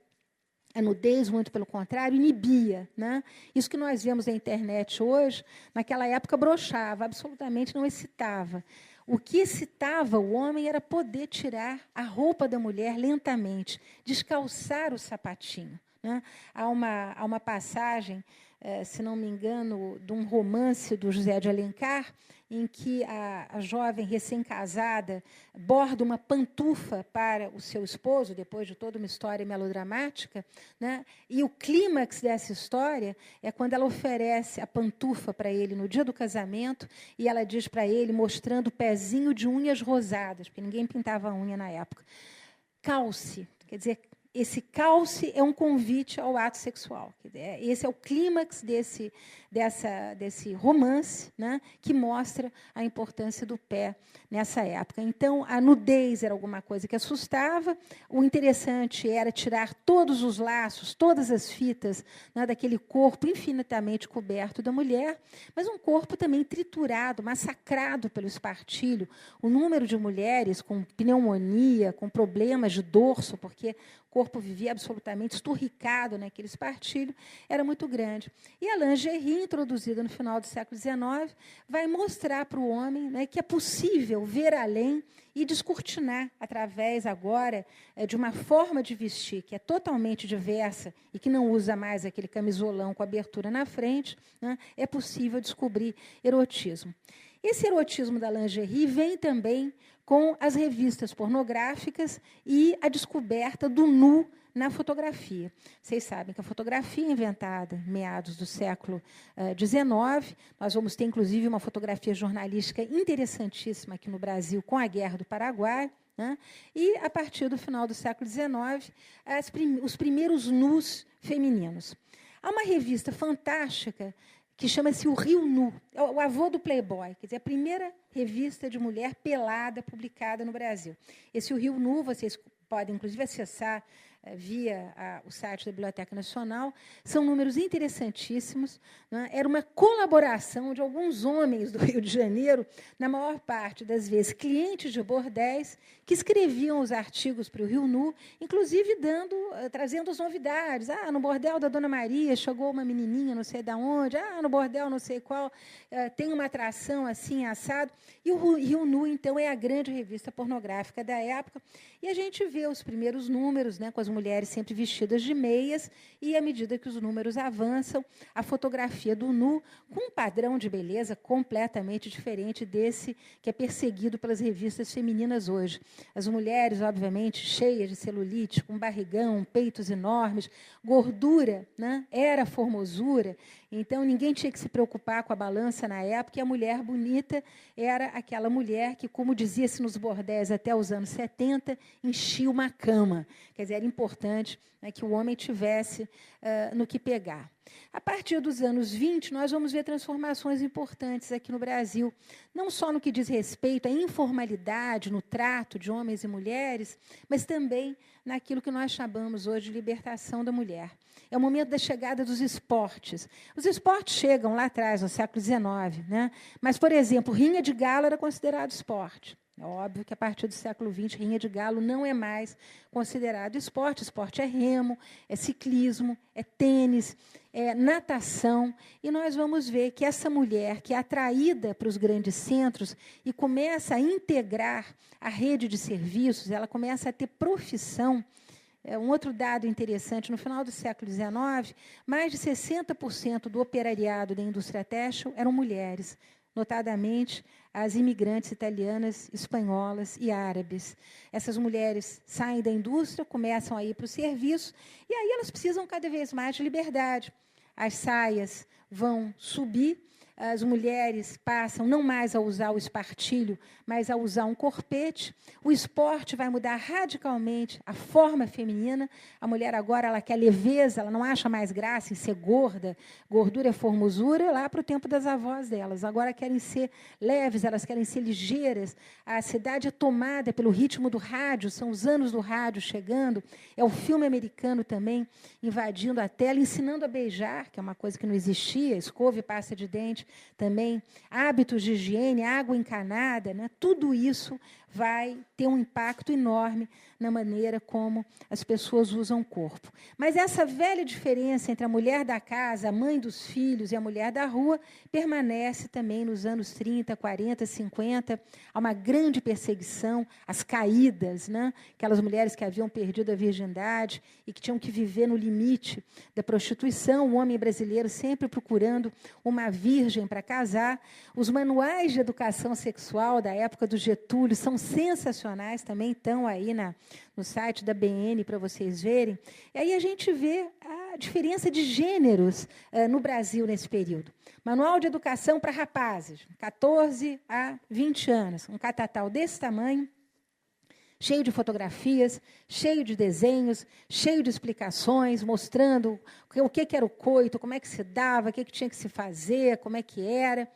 A nudez, muito pelo contrário, inibia, né? Isso que nós vemos na internet hoje, naquela época broxava, absolutamente não excitava. O que excitava o homem era poder tirar a roupa da mulher lentamente, descalçar o sapatinho, né? Há uma passagem, se não me engano, de um romance do José de Alencar, em que a jovem recém-casada borda uma pantufa para o seu esposo, depois de toda uma história melodramática, né? E o clímax dessa história é quando ela oferece a pantufa para ele no dia do casamento, e ela diz para ele, mostrando o pezinho de unhas rosadas, porque ninguém pintava a unha na época: calce, quer dizer, esse calce é um convite ao ato sexual. Esse é o clímax desse romance, né, que mostra a importância do pé nessa época. Então, a nudez era alguma coisa que assustava. O interessante era tirar todos os laços, todas as fitas, né, daquele corpo infinitamente coberto da mulher, mas um corpo também triturado, massacrado pelo espartilho. O número de mulheres com pneumonia, com problemas de dorso, porque o corpo vivia absolutamente esturricado naquele espartilho, era muito grande. E a lingerie, introduzida no final do século XIX, vai mostrar para o homem, né, que é possível ver além e descortinar, através agora de uma forma de vestir que é totalmente diversa e que não usa mais aquele camisolão com abertura na frente, né, é possível descobrir erotismo. Esse erotismo da lingerie vem também com as revistas pornográficas e a descoberta do nu na fotografia. Vocês sabem que a fotografia é inventada em meados do século XIX. Nós vamos ter, inclusive, uma fotografia jornalística interessantíssima aqui no Brasil com a Guerra do Paraguai, né? E, a partir do final do século XIX, os primeiros nus femininos. Há uma revista fantástica que chama-se O Rio Nu, é o avô do Playboy, quer dizer, a primeira revista de mulher pelada publicada no Brasil. Esse O Rio Nu, vocês podem, inclusive, acessar via o site da Biblioteca Nacional. São números interessantíssimos, né? Era uma colaboração de alguns homens do Rio de Janeiro, na maior parte das vezes clientes de bordéis, que escreviam os artigos para o Rio Nu, inclusive trazendo as novidades. No bordel da Dona Maria chegou uma menininha não sei de onde, no bordel não sei qual, tem uma atração assim, assado. E o Rio Nu, então, é a grande revista pornográfica da época. E a gente vê os primeiros números, né, com as mulheres sempre vestidas de meias, e, à medida que os números avançam, a fotografia do nu, com um padrão de beleza completamente diferente desse que é perseguido pelas revistas femininas hoje. As mulheres, obviamente, cheias de celulite, com barrigão, peitos enormes, gordura, né, era formosura, então ninguém tinha que se preocupar com a balança na época, e a mulher bonita era aquela mulher que, como dizia-se nos bordéis até os anos 70, enchia uma cama. Quer dizer, era importante, né, que o homem tivesse no que pegar. A partir dos anos 20, nós vamos ver transformações importantes aqui no Brasil, não só no que diz respeito à informalidade, no trato de homens e mulheres, mas também naquilo que nós chamamos hoje de libertação da mulher. É o momento da chegada dos esportes. Os esportes chegam lá atrás, no século XIX, né? Mas, por exemplo, rinha de galo era considerado esporte. É óbvio que, a partir do século XX, rinha de galo não é mais considerado esporte. Esporte é remo, é ciclismo, é tênis, é natação. E nós vamos ver que essa mulher, que é atraída para os grandes centros e começa a integrar a rede de serviços, ela começa a ter profissão. Um outro dado interessante, no final do século XIX, mais de 60% do operariado da indústria têxtil eram mulheres, notadamente as imigrantes italianas, espanholas e árabes. Essas mulheres saem da indústria, começam a ir para o serviço, e aí elas precisam cada vez mais de liberdade. As saias vão subir, as mulheres passam não mais a usar o espartilho, mas a usar um corpete. O esporte vai mudar radicalmente a forma feminina. A mulher agora ela quer leveza, ela não acha mais graça em ser gorda. Gordura é formosura lá para o tempo das avós delas. Agora querem ser leves, elas querem ser ligeiras. A cidade é tomada pelo ritmo do rádio, são os anos do rádio chegando. É o filme americano também invadindo a tela, ensinando a beijar, que é uma coisa que não existia, escova e pasta de dente. Também hábitos de higiene, água encanada, né? Tudo isso vai ter um impacto enorme na maneira como as pessoas usam o corpo. Mas essa velha diferença entre a mulher da casa, a mãe dos filhos e a mulher da rua permanece também nos anos 30, 40, 50. Há uma grande perseguição, as caídas, né? Aquelas mulheres que haviam perdido a virgindade e que tinham que viver no limite da prostituição, o homem brasileiro sempre procurando uma virgem para casar. Os manuais de educação sexual da época do Getúlio são sensacionais, também estão aí no site da BN para vocês verem. E aí a gente vê a diferença de gêneros no Brasil nesse período. Manual de educação para rapazes, 14 a 20 anos, um catatal desse tamanho, cheio de fotografias, cheio de desenhos, cheio de explicações, mostrando o que era o coito, como é que se dava, o que tinha que se fazer, como é que era.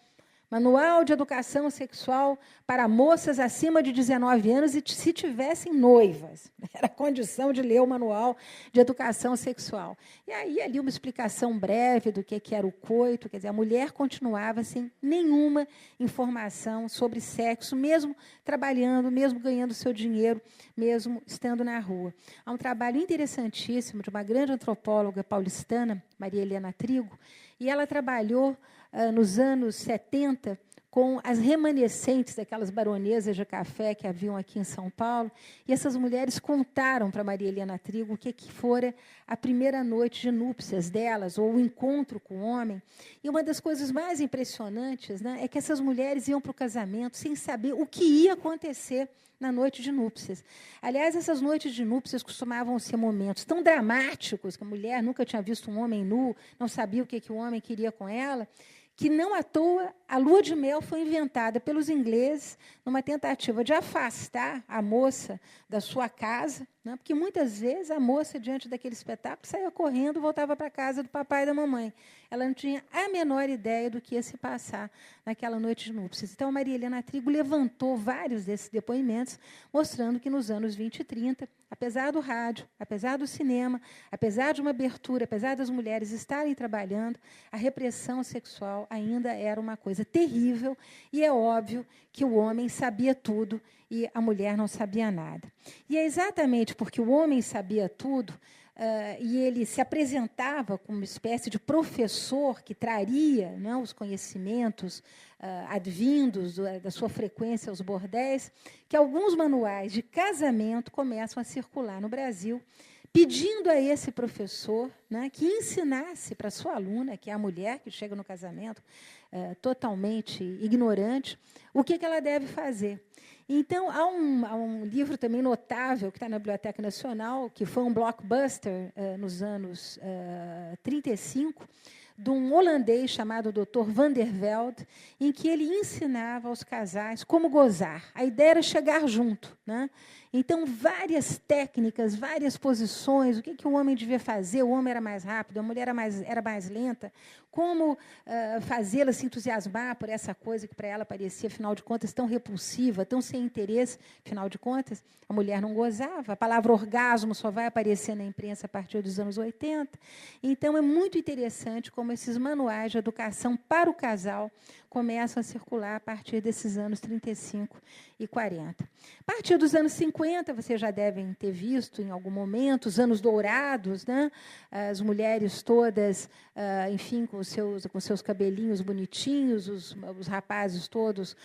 Manual de Educação Sexual para moças acima de 19 anos e se tivessem noivas. Era a condição de ler o Manual de Educação Sexual. E aí, ali, uma explicação breve do que era o coito. Quer dizer, a mulher continuava sem nenhuma informação sobre sexo, mesmo trabalhando, mesmo ganhando seu dinheiro, mesmo estando na rua. Há um trabalho interessantíssimo de uma grande antropóloga paulistana, Maria Helena Trigo, e ela trabalhou nos anos 70, com as remanescentes daquelas baronesas de café que haviam aqui em São Paulo, e essas mulheres contaram para Maria Helena Trigo o que fora a primeira noite de núpcias delas, ou o encontro com o homem. E uma das coisas mais impressionantes, né, é que essas mulheres iam para o casamento sem saber o que ia acontecer na noite de núpcias. Aliás, essas noites de núpcias costumavam ser momentos tão dramáticos, que a mulher nunca tinha visto um homem nu, não sabia o que o homem queria com ela, que não à toa a lua de mel foi inventada pelos ingleses numa tentativa de afastar a moça da sua casa, né? Porque muitas vezes a moça, diante daquele espetáculo, saía correndo e voltava para a casa do papai e da mamãe. Ela não tinha a menor ideia do que ia se passar naquela noite de núpcias. Então, a Maria Helena Trigo levantou vários desses depoimentos, mostrando que nos anos 20 e 30, apesar do rádio, apesar do cinema, apesar de uma abertura, apesar das mulheres estarem trabalhando, a repressão sexual ainda era uma coisa terrível, e é óbvio que o homem sabia tudo e a mulher não sabia nada. E é exatamente porque o homem sabia tudo, e ele se apresentava como uma espécie de professor que traria, né, os conhecimentos advindos da sua frequência aos bordéis, que alguns manuais de casamento começam a circular no Brasil, pedindo a esse professor, né, que ensinasse para sua aluna, que é a mulher que chega no casamento totalmente ignorante, o que ela deve fazer. Então, há um livro também notável que está na Biblioteca Nacional, que foi um blockbuster nos anos 35, de um holandês chamado Dr. Van der Velde, em que ele ensinava aos casais como gozar. A ideia era chegar junto, né? Então, várias técnicas, várias posições, o que o homem devia fazer, o homem era mais rápido, a mulher era mais lenta, como fazê-la se entusiasmar por essa coisa que para ela parecia, afinal de contas, tão repulsiva, tão sem interesse, afinal de contas, a mulher não gozava, a palavra orgasmo só vai aparecer na imprensa a partir dos anos 80. Então, é muito interessante como esses manuais de educação para o casal começam a circular a partir desses anos 35 e 40. A partir dos anos 50, vocês já devem ter visto em algum momento, os anos dourados, né? As mulheres todas, enfim, com seus cabelinhos bonitinhos, os rapazes todos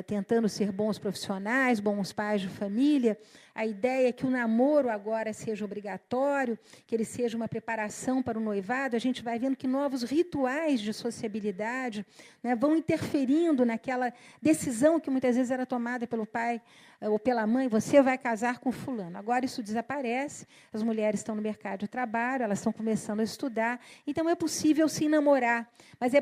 tentando ser bons profissionais, bons pais de família. A ideia é que o namoro agora seja obrigatório, que ele seja uma preparação para o noivado. A gente vai vendo que novos rituais de sociabilidade, né, vão interferindo naquela decisão que muitas vezes era tomada pelo pai ou pela mãe, você vai casar com fulano. Agora isso desaparece, as mulheres estão no mercado de trabalho, elas estão começando a estudar, então é possível sim namorar, mas é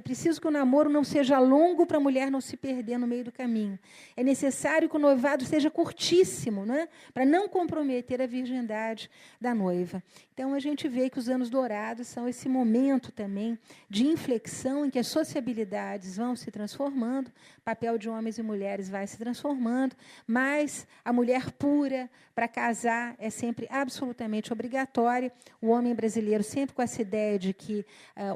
preciso que o namoro não seja longo para a mulher não se perder no meio do caminho. É necessário que o noivado seja curtíssimo, né, para não comprometer a virgindade da noiva. Então, a gente vê que os anos dourados são esse momento também de inflexão em que as sociabilidades vão se transformando, o papel de homens e mulheres vai se transformando, mas a mulher pura para casar é sempre absolutamente obrigatória. O homem brasileiro sempre com essa ideia de que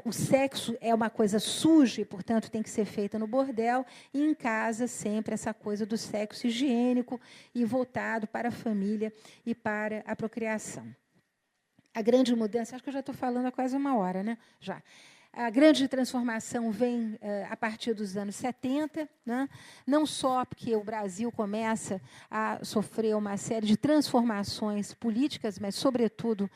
o sexo é uma coisa suja e, portanto, tem que ser feita no bordel, e em casa sempre essa coisa do sexo higiênico e voltado para a família e para a procriação. A grande mudança, acho que eu já estou falando há quase uma hora, né? Já. A grande transformação vem a partir dos anos 70, né? Não só porque o Brasil começa a sofrer uma série de transformações políticas, mas, sobretudo,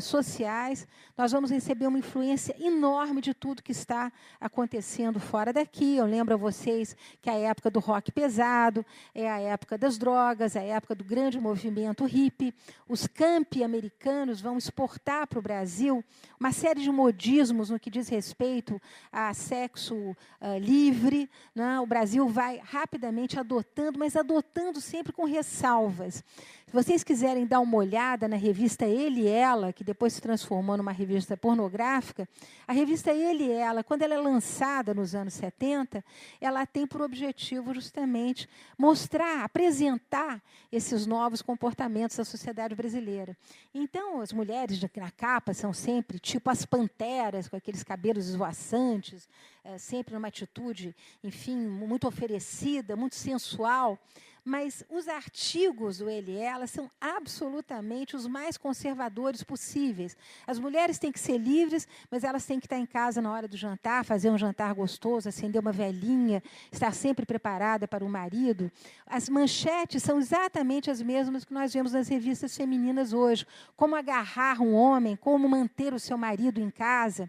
sociais. Nós vamos receber uma influência enorme de tudo que está acontecendo fora daqui. Eu lembro a vocês que a época do rock pesado é a época das drogas, a época do grande movimento hippie. Os campi americanos vão exportar para o Brasil uma série de modismos no que diz respeito respeito a sexo livre, né? O Brasil vai rapidamente adotando, mas adotando sempre com ressalvas. Se vocês quiserem dar uma olhada na revista Ele e Ela, que depois se transformou numa revista pornográfica, a revista Ele e Ela, quando ela é lançada nos anos 70, ela tem por objetivo justamente mostrar, apresentar esses novos comportamentos da sociedade brasileira. Então, as mulheres na capa são sempre tipo as panteras, com aqueles cabelos esvoaçantes, sempre numa atitude, enfim, muito oferecida, muito sensual. Mas os artigos do Ele e Ela são absolutamente os mais conservadores possíveis. As mulheres têm que ser livres, mas elas têm que estar em casa na hora do jantar, fazer um jantar gostoso, acender uma velinha, estar sempre preparada para o marido. As manchetes são exatamente as mesmas que nós vemos nas revistas femininas hoje. Como agarrar um homem, como manter o seu marido em casa.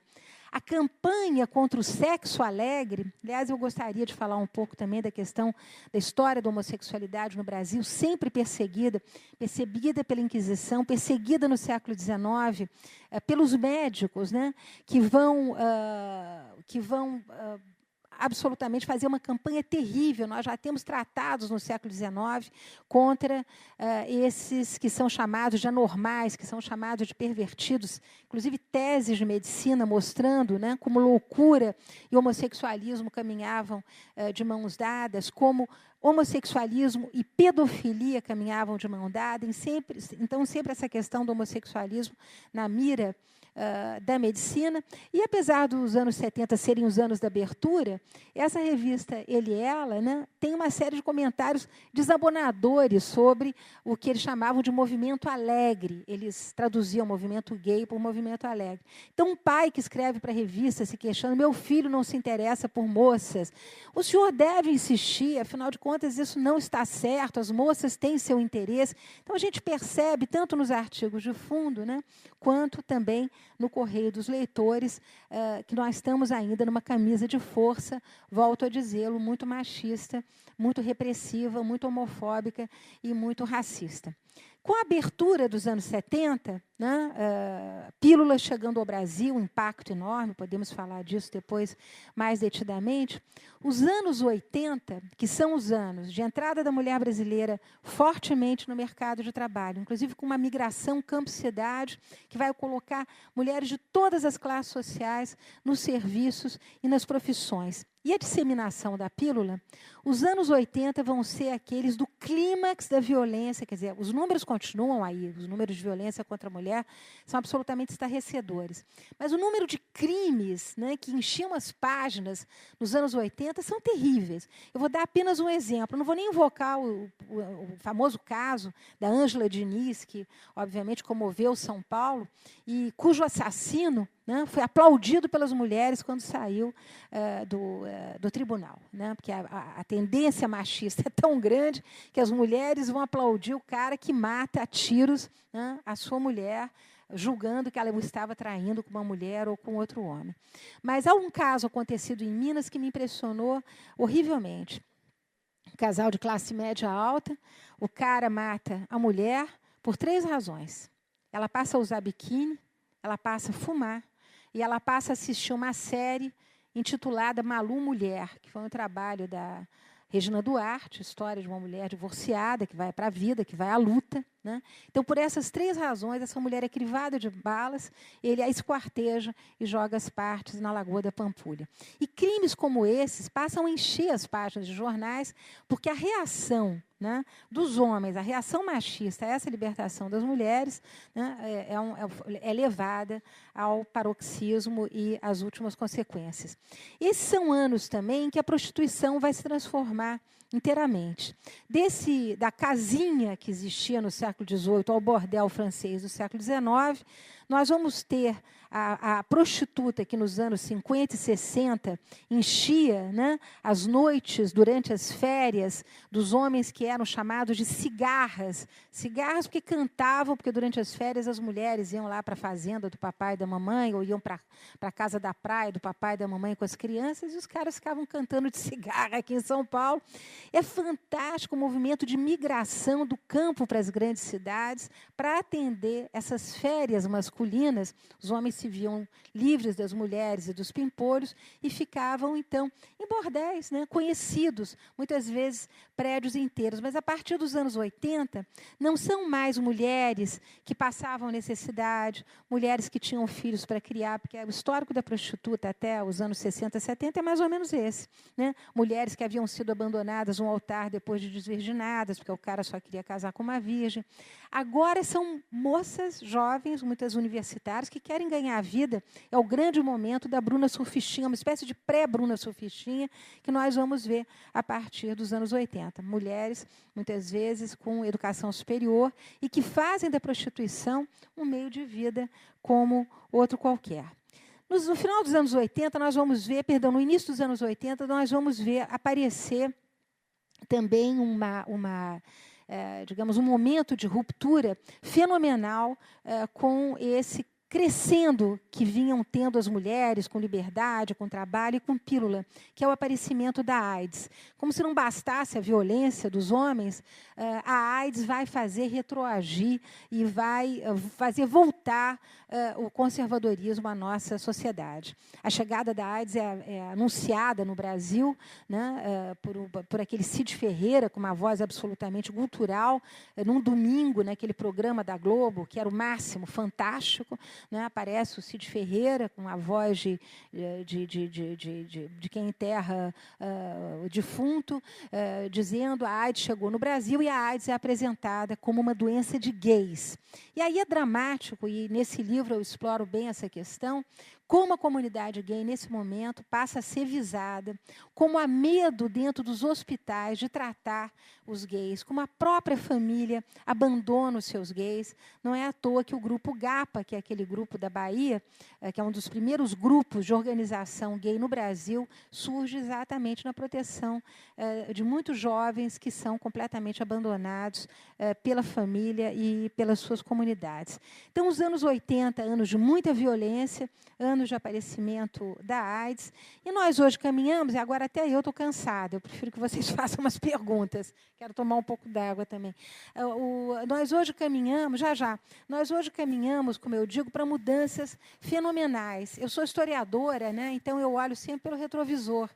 A campanha contra o sexo alegre, aliás, eu gostaria de falar um pouco também da questão da história da homossexualidade no Brasil, sempre perseguida pela Inquisição, perseguida no século XIX, pelos médicos, né, que vão absolutamente fazer uma campanha terrível. Nós já temos tratados no século XIX contra esses que são chamados de anormais, que são chamados de pervertidos, inclusive teses de medicina mostrando, né, como loucura e homossexualismo caminhavam de mãos dadas, como homossexualismo e pedofilia caminhavam de mão dada. Então, sempre essa questão do homossexualismo na mira da medicina. E, apesar dos anos 70 serem os anos da abertura, essa revista Ele e Ela, né, tem uma série de comentários desabonadores sobre o que eles chamavam de movimento alegre. Eles traduziam movimento gay por movimento alegre. Então, um pai que escreve para a revista se queixando: meu filho não se interessa por moças. O senhor deve insistir, afinal de contas, isso não está certo, as moças têm seu interesse. Então, a gente percebe, tanto nos artigos de fundo, né, quanto também no correio dos leitores, que nós estamos ainda numa camisa de força, volto a dizê-lo, muito machista, muito repressiva, muito homofóbica e muito racista. Com a abertura dos anos 70, né, pílulas chegando ao Brasil, um impacto enorme, podemos falar disso depois mais detidamente. Os anos 80, que são os anos de entrada da mulher brasileira fortemente no mercado de trabalho, inclusive com uma migração campo-cidade, que vai colocar mulheres de todas as classes sociais nos serviços e nas profissões. E a disseminação da pílula, os anos 80 vão ser aqueles do clímax da violência, quer dizer, os números continuam aí, os números de violência contra a mulher são absolutamente estarrecedores. Mas o número de crimes, né, que enchiam as páginas nos anos 80 são terríveis. Eu vou dar apenas um exemplo, não vou nem invocar o famoso caso da Ângela Diniz, que obviamente comoveu São Paulo, e cujo assassino, né, foi aplaudido pelas mulheres quando saiu do tribunal, né, porque a tendência machista é tão grande que as mulheres vão aplaudir o cara que mata a tiros, né, a sua mulher, julgando que ela o estava traindo com uma mulher ou com outro homem. Mas há um caso acontecido em Minas que me impressionou horrivelmente. Um casal de classe média alta, o cara mata a mulher por 3 razões. Ela passa a usar biquíni, ela passa a fumar, e ela passa a assistir uma série intitulada Malu Mulher, que foi um trabalho da Regina Duarte, história de uma mulher divorciada, que vai para a vida, que vai à luta, né? Então, por essas 3 razões, essa mulher é crivada de balas, ele a esquarteja e joga as partes na Lagoa da Pampulha. E crimes como esses passam a encher as páginas de jornais, porque a reação, né, dos homens, a reação machista a essa libertação das mulheres, né, é levada ao paroxismo e às últimas consequências. Esses são anos também em que a prostituição vai se transformar inteiramente. Da casinha que existia no século XVIII ao bordel francês do século XIX, nós vamos ter a prostituta que nos anos 50 e 60 enchia, né, as noites durante as férias dos homens que eram chamados de cigarras. Cigarras porque cantavam, porque durante as férias as mulheres iam lá para a fazenda do papai e da mamãe, ou iam para a casa da praia do papai e da mamãe com as crianças, e os caras ficavam cantando de cigarra aqui em São Paulo. É fantástico o movimento de migração do campo para as grandes cidades para atender essas férias masculinas masculinas, os homens se viam livres das mulheres e dos pimpolhos e ficavam, então, em bordéis, né, conhecidos, muitas vezes prédios inteiros. Mas, a partir dos anos 80, não são mais mulheres que passavam necessidade, mulheres que tinham filhos para criar, porque o histórico da prostituta até os anos 60, 70 é mais ou menos esse. Né? Mulheres que haviam sido abandonadas no altar depois de desvirginadas, porque o cara só queria casar com uma virgem. Agora são moças jovens, muitas universitárias, que querem ganhar a vida. É o grande momento da Bruna Surfistinha, uma espécie de pré-Bruna Surfistinha, que nós vamos ver a partir dos anos 80. Mulheres, muitas vezes, com educação superior e que fazem da prostituição um meio de vida como outro qualquer. No final dos anos 80, nós vamos ver, no início dos anos 80, nós vamos ver aparecer também digamos, um momento de ruptura fenomenal com esse crescendo que vinham tendo as mulheres com liberdade, com trabalho e com pílula, que é o aparecimento da AIDS. Como se não bastasse a violência dos homens, a AIDS vai fazer retroagir e vai fazer voltar o conservadorismo à nossa sociedade. A chegada da AIDS é anunciada no Brasil, né, por aquele Cid Ferreira, com uma voz absolutamente gutural, num domingo, naquele programa da Globo, que era o máximo, fantástico. Né, aparece o Cid Ferreira com a voz de quem enterra o defunto, dizendo a AIDS chegou no Brasil e a AIDS é apresentada como uma doença de gays. E aí é dramático, e nesse livro eu exploro bem essa questão, como a comunidade gay, nesse momento, passa a ser visada, como há medo dentro dos hospitais de tratar os gays, como a própria família abandona os seus gays. Não é à toa que o grupo GAPA, que é aquele grupo da Bahia, que é um dos primeiros grupos de organização gay no Brasil, surge exatamente na proteção de muitos jovens que são completamente abandonados pela família e pelas suas comunidades. Então, os anos 80, anos de muita violência, anos de aparecimento da AIDS, e nós hoje caminhamos, e agora até eu estou cansada, eu prefiro que vocês façam umas perguntas, quero tomar um pouco d'água também. Nós hoje caminhamos, nós hoje caminhamos, como eu digo, para mudanças fenomenais. Eu sou historiadora, né, então eu olho sempre pelo retrovisor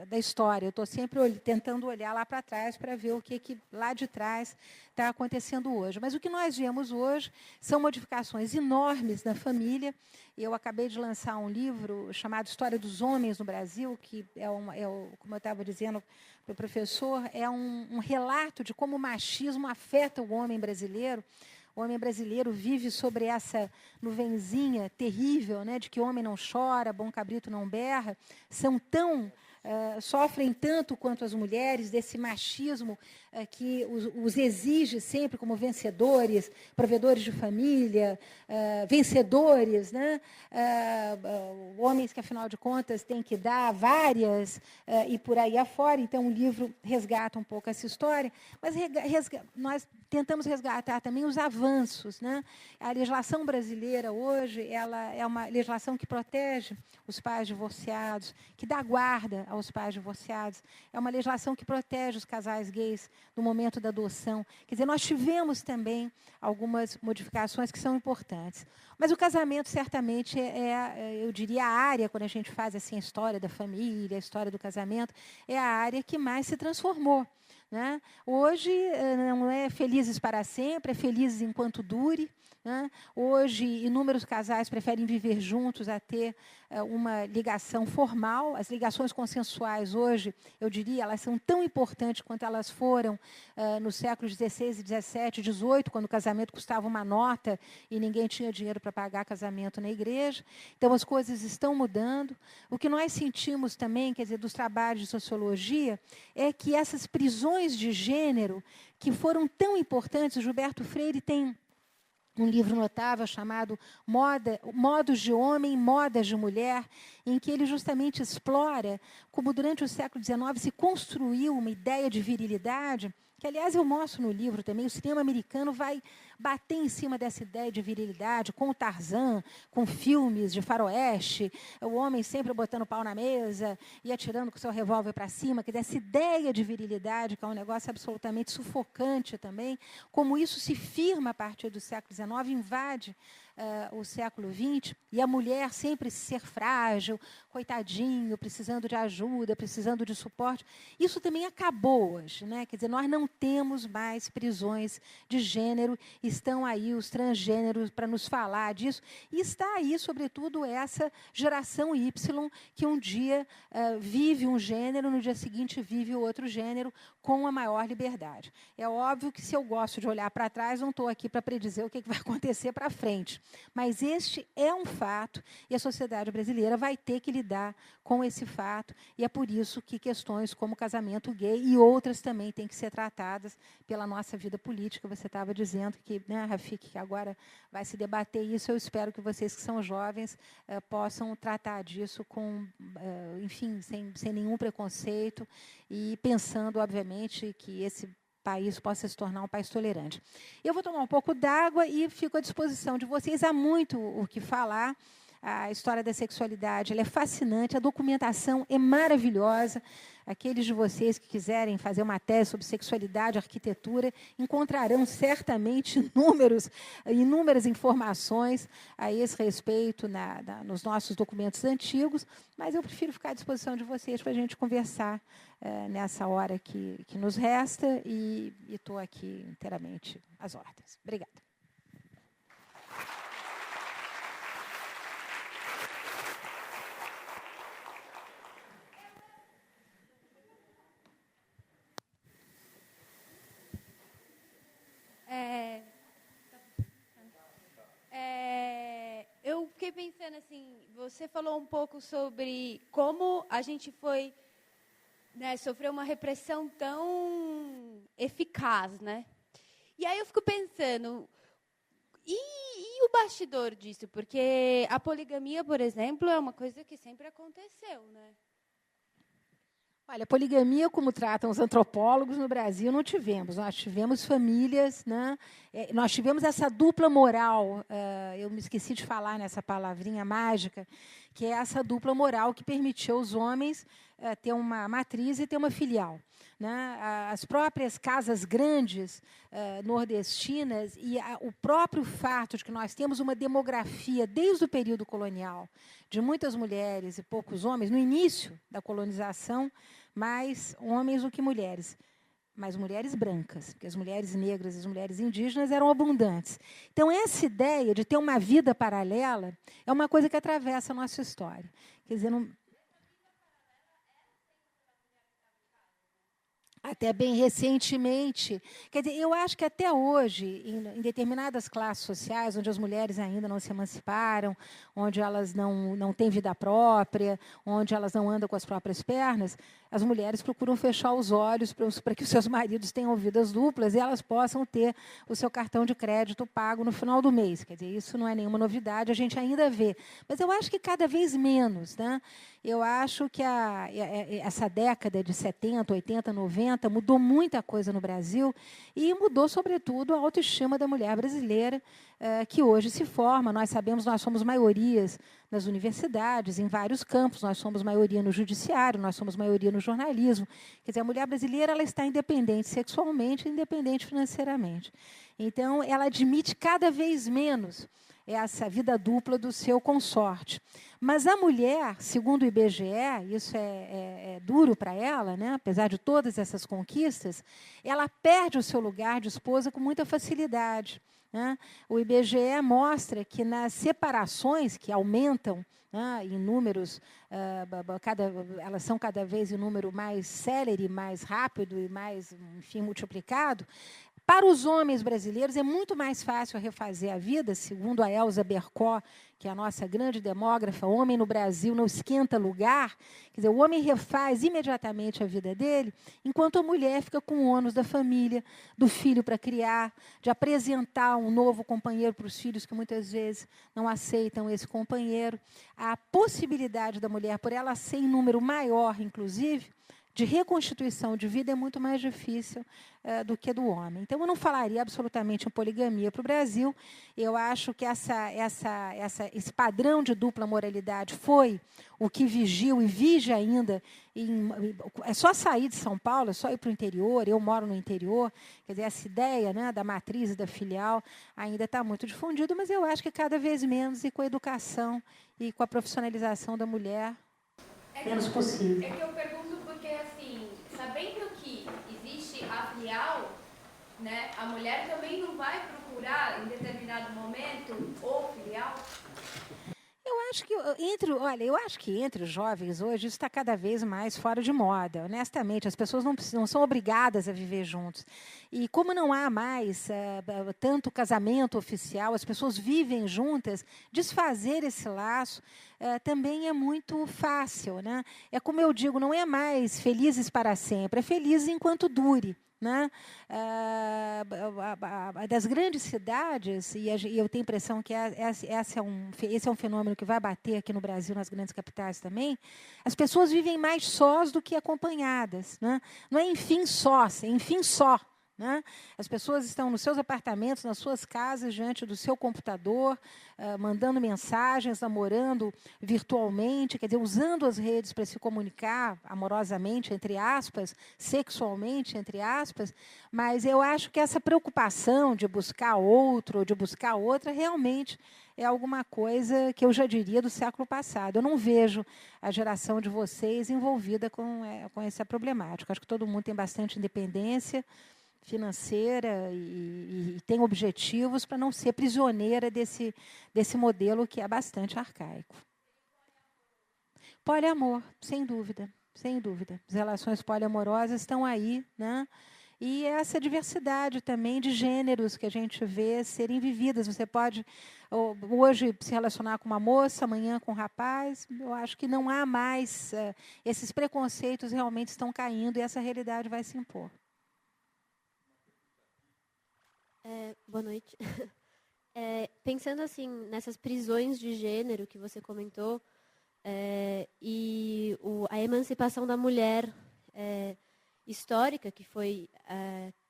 da história, eu estou sempre tentando olhar lá para trás para ver o que lá de trás está acontecendo hoje. Mas o que nós vemos hoje são modificações enormes na família. Eu acabei de lançar um livro chamado História dos Homens no Brasil, que como eu estava dizendo para o professor, é um relato de como o machismo afeta o homem brasileiro. O homem brasileiro vive sobre essa nuvenzinha terrível, né, de que homem não chora, bom cabrito não berra, sofrem tanto quanto as mulheres desse machismo que os exige sempre como vencedores, provedores de família, vencedores, né? Homens que, afinal de contas, têm que dar várias e por aí afora. Então, o livro resgata um pouco essa história, mas nós tentamos resgatar também os avanços. Né? A legislação brasileira hoje ela é uma legislação que protege os pais divorciados, que dá guarda aos pais divorciados. É uma legislação que protege os casais gays no momento da adoção. Quer dizer, nós tivemos também algumas modificações que são importantes. Mas o casamento, certamente, eu diria, a área, quando a gente faz assim, a história da família, a história do casamento, é a área que mais se transformou. Né? Hoje, não é felizes para sempre, é felizes enquanto dure. Né? Hoje, inúmeros casais preferem viver juntos a ter uma ligação formal. As ligações consensuais hoje, eu diria, elas são tão importantes quanto elas foram nos séculos XVI, XVII, XVIII, quando o casamento custava uma nota e ninguém tinha dinheiro para pagar casamento na igreja. Então, as coisas estão mudando. O que nós sentimos também, quer dizer, dos trabalhos de sociologia, é que essas prisões de gênero, que foram tão importantes, o Gilberto Freire tem um livro notável chamado Modos de Homem, Modas de Mulher, em que ele justamente explora como, durante o século XIX, se construiu uma ideia de virilidade, que, aliás, eu mostro no livro também. O cinema americano vai bater em cima dessa ideia de virilidade, com o Tarzan, com filmes de faroeste, o homem sempre botando pau na mesa e atirando com o seu revólver para cima, que dessa ideia de virilidade, que é um negócio absolutamente sufocante também, como isso se firma a partir do século XIX, invade o século XX, e a mulher sempre ser frágil, coitadinho, precisando de ajuda, precisando de suporte. Isso também acabou hoje, né? Quer dizer, nós não temos mais prisões de gênero, estão aí os transgêneros para nos falar disso, e está aí, sobretudo, essa geração Y, que um dia vive um gênero, no dia seguinte vive o outro gênero, com a maior liberdade. É óbvio que, se eu gosto de olhar para trás, não estou aqui para predizer o que vai acontecer para frente. Mas este é um fato, e a sociedade brasileira vai ter que lidar com esse fato, e é por isso que questões como casamento gay e outras também têm que ser tratadas pela nossa vida política. Você estava dizendo que, né, Rafik, que agora vai se debater isso. Eu espero que vocês que são jovens possam tratar disso com, enfim, sem nenhum preconceito, e pensando, obviamente, que esse país possa se tornar um país tolerante. Eu vou tomar um pouco d'água e fico à disposição de vocês. Há muito o que falar. A história da sexualidade ela é fascinante, a documentação é maravilhosa. Aqueles de vocês que quiserem fazer uma tese sobre sexualidade, arquitetura, encontrarão certamente inúmeras informações a esse respeito nos nossos documentos antigos, mas eu prefiro ficar à disposição de vocês para a gente conversar nessa hora que nos resta, e estou aqui inteiramente às ordens. Obrigada. Eu fiquei pensando assim, você falou um pouco sobre como a gente foi, né, sofreu uma repressão tão eficaz, né? E aí eu fico pensando, e o bastidor disso? Porque a poligamia, por exemplo, é uma coisa que sempre aconteceu, né? Olha, poligamia, como tratam os antropólogos no Brasil, não tivemos. Nós tivemos famílias, né? Nós tivemos essa dupla moral. Eu me esqueci de falar nessa palavrinha mágica, que é essa dupla moral que permitiu aos homens ter uma matriz e ter uma filial, né? As próprias casas grandes nordestinas e o próprio fato de que nós temos uma demografia, desde o período colonial, de muitas mulheres e poucos homens, no início da colonização, mais homens do que mulheres, mas mulheres brancas, porque as mulheres negras e as mulheres indígenas eram abundantes. Então, essa ideia de ter uma vida paralela é uma coisa que atravessa a nossa história. Quer dizer, até bem recentemente. Quer dizer, eu acho que até hoje, em determinadas classes sociais, onde as mulheres ainda não se emanciparam, onde elas não têm vida própria, onde elas não andam com as próprias pernas, as mulheres procuram fechar os olhos para que os seus maridos tenham vidas duplas e elas possam ter o seu cartão de crédito pago no final do mês. Quer dizer, isso não é nenhuma novidade, a gente ainda vê. Mas eu acho que cada vez menos, né? Eu acho que essa década de 70, 80, 90 mudou muita coisa no Brasil e mudou, sobretudo, a autoestima da mulher brasileira, que hoje se forma. Nós sabemos, nós somos maiorias nas universidades, em vários campos, nós somos maioria no judiciário, nós somos maioria no jornalismo. Quer dizer, a mulher brasileira ela está independente sexualmente e independente financeiramente. Então, ela admite cada vez menos essa vida dupla do seu consorte. Mas a mulher, segundo o IBGE, isso é duro para ela, né? Apesar de todas essas conquistas, ela perde o seu lugar de esposa com muita facilidade, né? O IBGE mostra que nas separações, que aumentam, né, em números, elas são cada vez em número mais célere, mais rápido e mais, enfim, multiplicado, Para os homens brasileiros, é muito mais fácil refazer a vida, segundo a Elza Bercó, que é a nossa grande demógrafa, homem no Brasil não esquenta lugar. Quer dizer, o homem refaz imediatamente a vida dele, enquanto a mulher fica com o ônus da família, do filho para criar, de apresentar um novo companheiro para os filhos, que muitas vezes não aceitam esse companheiro. A possibilidade da mulher, por ela ser em número maior, inclusive, de reconstituição de vida é muito mais difícil do que do homem. Então, eu não falaria absolutamente em poligamia para o Brasil. Eu acho que esse padrão de dupla moralidade foi o que vigiu e vige ainda. É só sair de São Paulo, é só ir para o interior. Eu moro no interior. Quer dizer, essa ideia, né, da matriz e da filial ainda está muito difundida, mas eu acho que cada vez menos, e com a educação e com a profissionalização da mulher, menos possível. É que eu pergunto porque, assim, sabendo que existe a filial, né, a mulher também não vai procurar, em determinado momento, o filial? Eu acho que entre os jovens hoje isso está cada vez mais fora de moda. Honestamente, as pessoas não são obrigadas a viver juntos. E como não há mais tanto casamento oficial, as pessoas vivem juntas, desfazer esse laço também é muito fácil, né? É como eu digo, não é mais felizes para sempre, é felizes enquanto dure. Né? Das grandes cidades, e eu tenho a impressão que esse é um fenômeno que vai bater aqui no Brasil, nas grandes capitais também, as pessoas vivem mais sós do que acompanhadas. Né? Não é enfim só, é enfim só. Né? As pessoas estão nos seus apartamentos, nas suas casas, diante do seu computador, mandando mensagens, namorando virtualmente, quer dizer, usando as redes para se comunicar amorosamente, entre aspas, sexualmente, entre aspas, mas eu acho que essa preocupação de buscar outro, de buscar outra, realmente é alguma coisa que eu já diria do século passado. Eu não vejo a geração de vocês envolvida com essa problemática. Acho que todo mundo tem bastante independência financeira e tem objetivos para não ser prisioneira desse modelo que é bastante arcaico. Poliamor, sem dúvida, sem dúvida. As relações poliamorosas estão aí, né? E essa diversidade também de gêneros que a gente vê serem vividas. Você pode hoje se relacionar com uma moça, amanhã com um rapaz. Eu acho que não há mais, esses preconceitos realmente estão caindo e essa realidade vai se impor. Boa noite. Pensando assim nessas prisões de gênero que você comentou e a emancipação da mulher histórica, que foi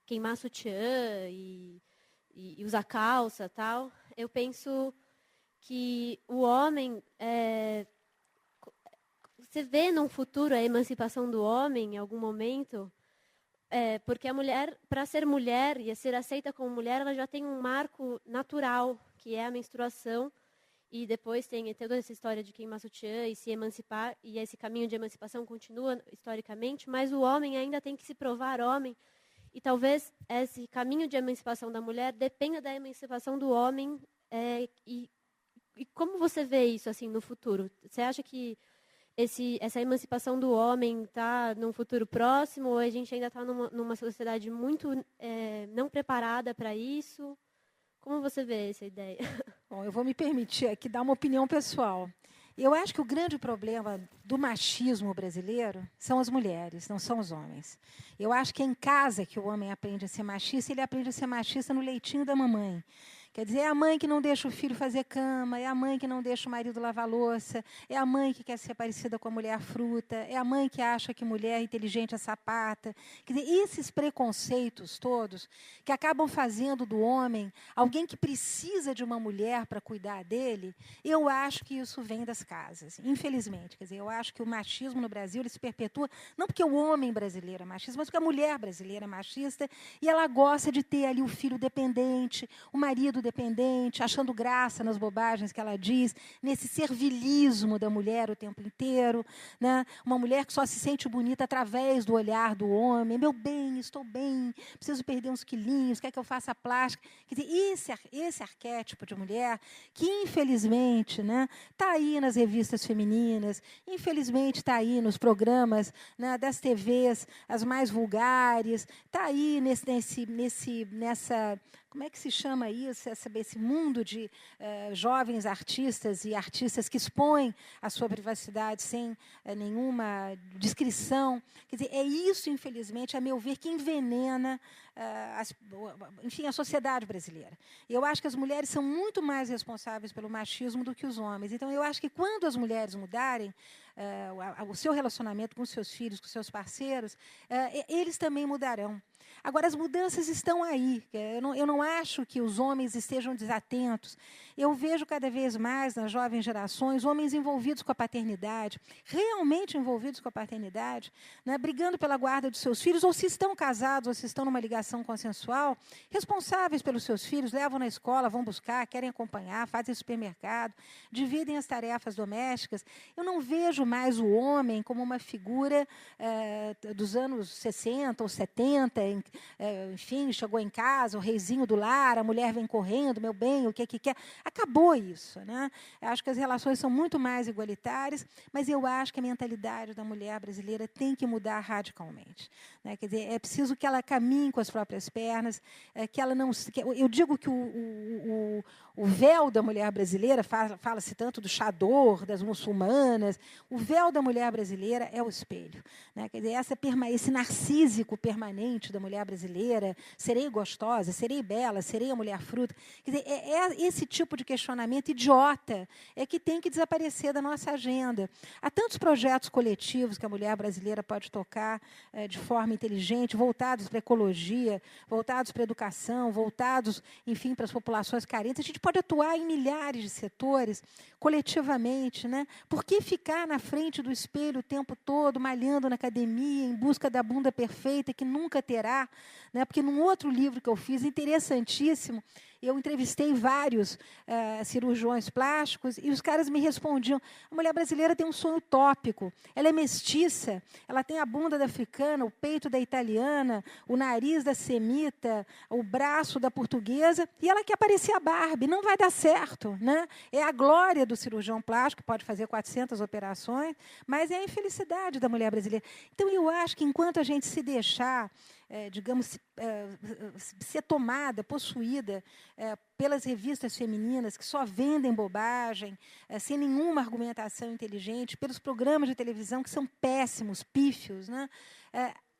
queimar sutiã e usar calça, tal, eu penso que o homem você vê num futuro a emancipação do homem em algum momento. Porque a mulher, para ser mulher e ser aceita como mulher, ela já tem um marco natural, que é a menstruação, e depois tem toda essa história de queimar sutiã e se emancipar, e esse caminho de emancipação continua historicamente, mas o homem ainda tem que se provar homem, e talvez esse caminho de emancipação da mulher dependa da emancipação do homem, e como você vê isso assim no futuro? Você acha que essa emancipação do homem está num futuro próximo, ou a gente ainda está numa sociedade muito não preparada para isso? Como você vê essa ideia? Bom, eu vou me permitir aqui dar uma opinião pessoal. Eu acho que o grande problema do machismo brasileiro são as mulheres, não são os homens. Eu acho que é em casa que o homem aprende a ser machista, ele aprende a ser machista no leitinho da mamãe. Quer dizer, é a mãe que não deixa o filho fazer cama, é a mãe que não deixa o marido lavar louça, é a mãe que quer ser parecida com a mulher fruta, é a mãe que acha que mulher inteligente é sapata. Quer dizer, esses preconceitos todos que acabam fazendo do homem alguém que precisa de uma mulher para cuidar dele, eu acho que isso vem das casas, infelizmente. Quer dizer, eu acho que o machismo no Brasil ele se perpetua, não porque o homem brasileiro é machista, mas porque a mulher brasileira é machista e ela gosta de ter ali o filho dependente, o marido dependente, achando graça nas bobagens que ela diz, nesse servilismo da mulher o tempo inteiro, né? Uma mulher que só se sente bonita através do olhar do homem. Meu bem, estou bem, preciso perder uns quilinhos, quer que eu faça plástica? Quer dizer, esse arquétipo de mulher que, infelizmente, né, está aí nas revistas femininas, infelizmente está aí nos programas, né, das TVs, as mais vulgares, está aí nessa, como é que se chama isso, esse mundo de jovens artistas e artistas que expõem a sua privacidade sem nenhuma descrição. Quer dizer, é isso, infelizmente, a meu ver, que envenena enfim, a sociedade brasileira. Eu acho que as mulheres são muito mais responsáveis pelo machismo do que os homens. Então, eu acho que quando as mulheres mudarem o seu relacionamento com os seus filhos, com os seus parceiros, eles também mudarão. Agora, as mudanças estão aí. Eu não acho que os homens estejam desatentos. Eu vejo cada vez mais nas jovens gerações homens envolvidos com a paternidade, realmente envolvidos com a paternidade, né, brigando pela guarda dos seus filhos, ou se estão casados, ou se estão numa ligação consensual, responsáveis pelos seus filhos, levam na escola, vão buscar, querem acompanhar, fazem supermercado, dividem as tarefas domésticas. Eu não vejo mais o homem como uma figura dos anos 60 ou 70, enfim, chegou em casa, o reizinho do lar, a mulher vem correndo, meu bem, o que quer. Acabou isso, né? Eu acho que as relações são muito mais igualitárias, mas eu acho que a mentalidade da mulher brasileira tem que mudar radicalmente, né? Quer dizer, é preciso que ela caminhe com as próprias pernas, que ela não... Eu digo que o véu da mulher brasileira, fala-se tanto do chador, das muçulmanas, o véu da mulher brasileira é o espelho, né? Quer dizer, esse narcísico permanente da mulher brasileira, serei gostosa, serei bela, serei a mulher fruta. Quer dizer, esse tipo de questionamento idiota é que tem que desaparecer da nossa agenda. Há tantos projetos coletivos que a mulher brasileira pode tocar de forma inteligente, voltados para a ecologia, voltados para a educação, voltados, enfim, para as populações carentes. A gente pode atuar em milhares de setores, coletivamente, né? Por que ficar na frente do espelho o tempo todo, malhando na academia, em busca da bunda perfeita, que nunca terá? Né? Porque num outro livro que eu fiz, interessantíssimo, eu entrevistei vários cirurgiões plásticos e os caras me respondiam: a mulher brasileira tem um sonho utópico, ela é mestiça, ela tem a bunda da africana, o peito da italiana, o nariz da semita, o braço da portuguesa, e ela quer parecer a Barbie. Não vai dar certo, né? É a glória do cirurgião plástico, que pode fazer 400 operações, mas é a infelicidade da mulher brasileira. Então, eu acho que enquanto a gente se deixar, digamos, ser tomada, possuída pelas revistas femininas que só vendem bobagem, sem nenhuma argumentação inteligente, pelos programas de televisão que são péssimos, pífios, né?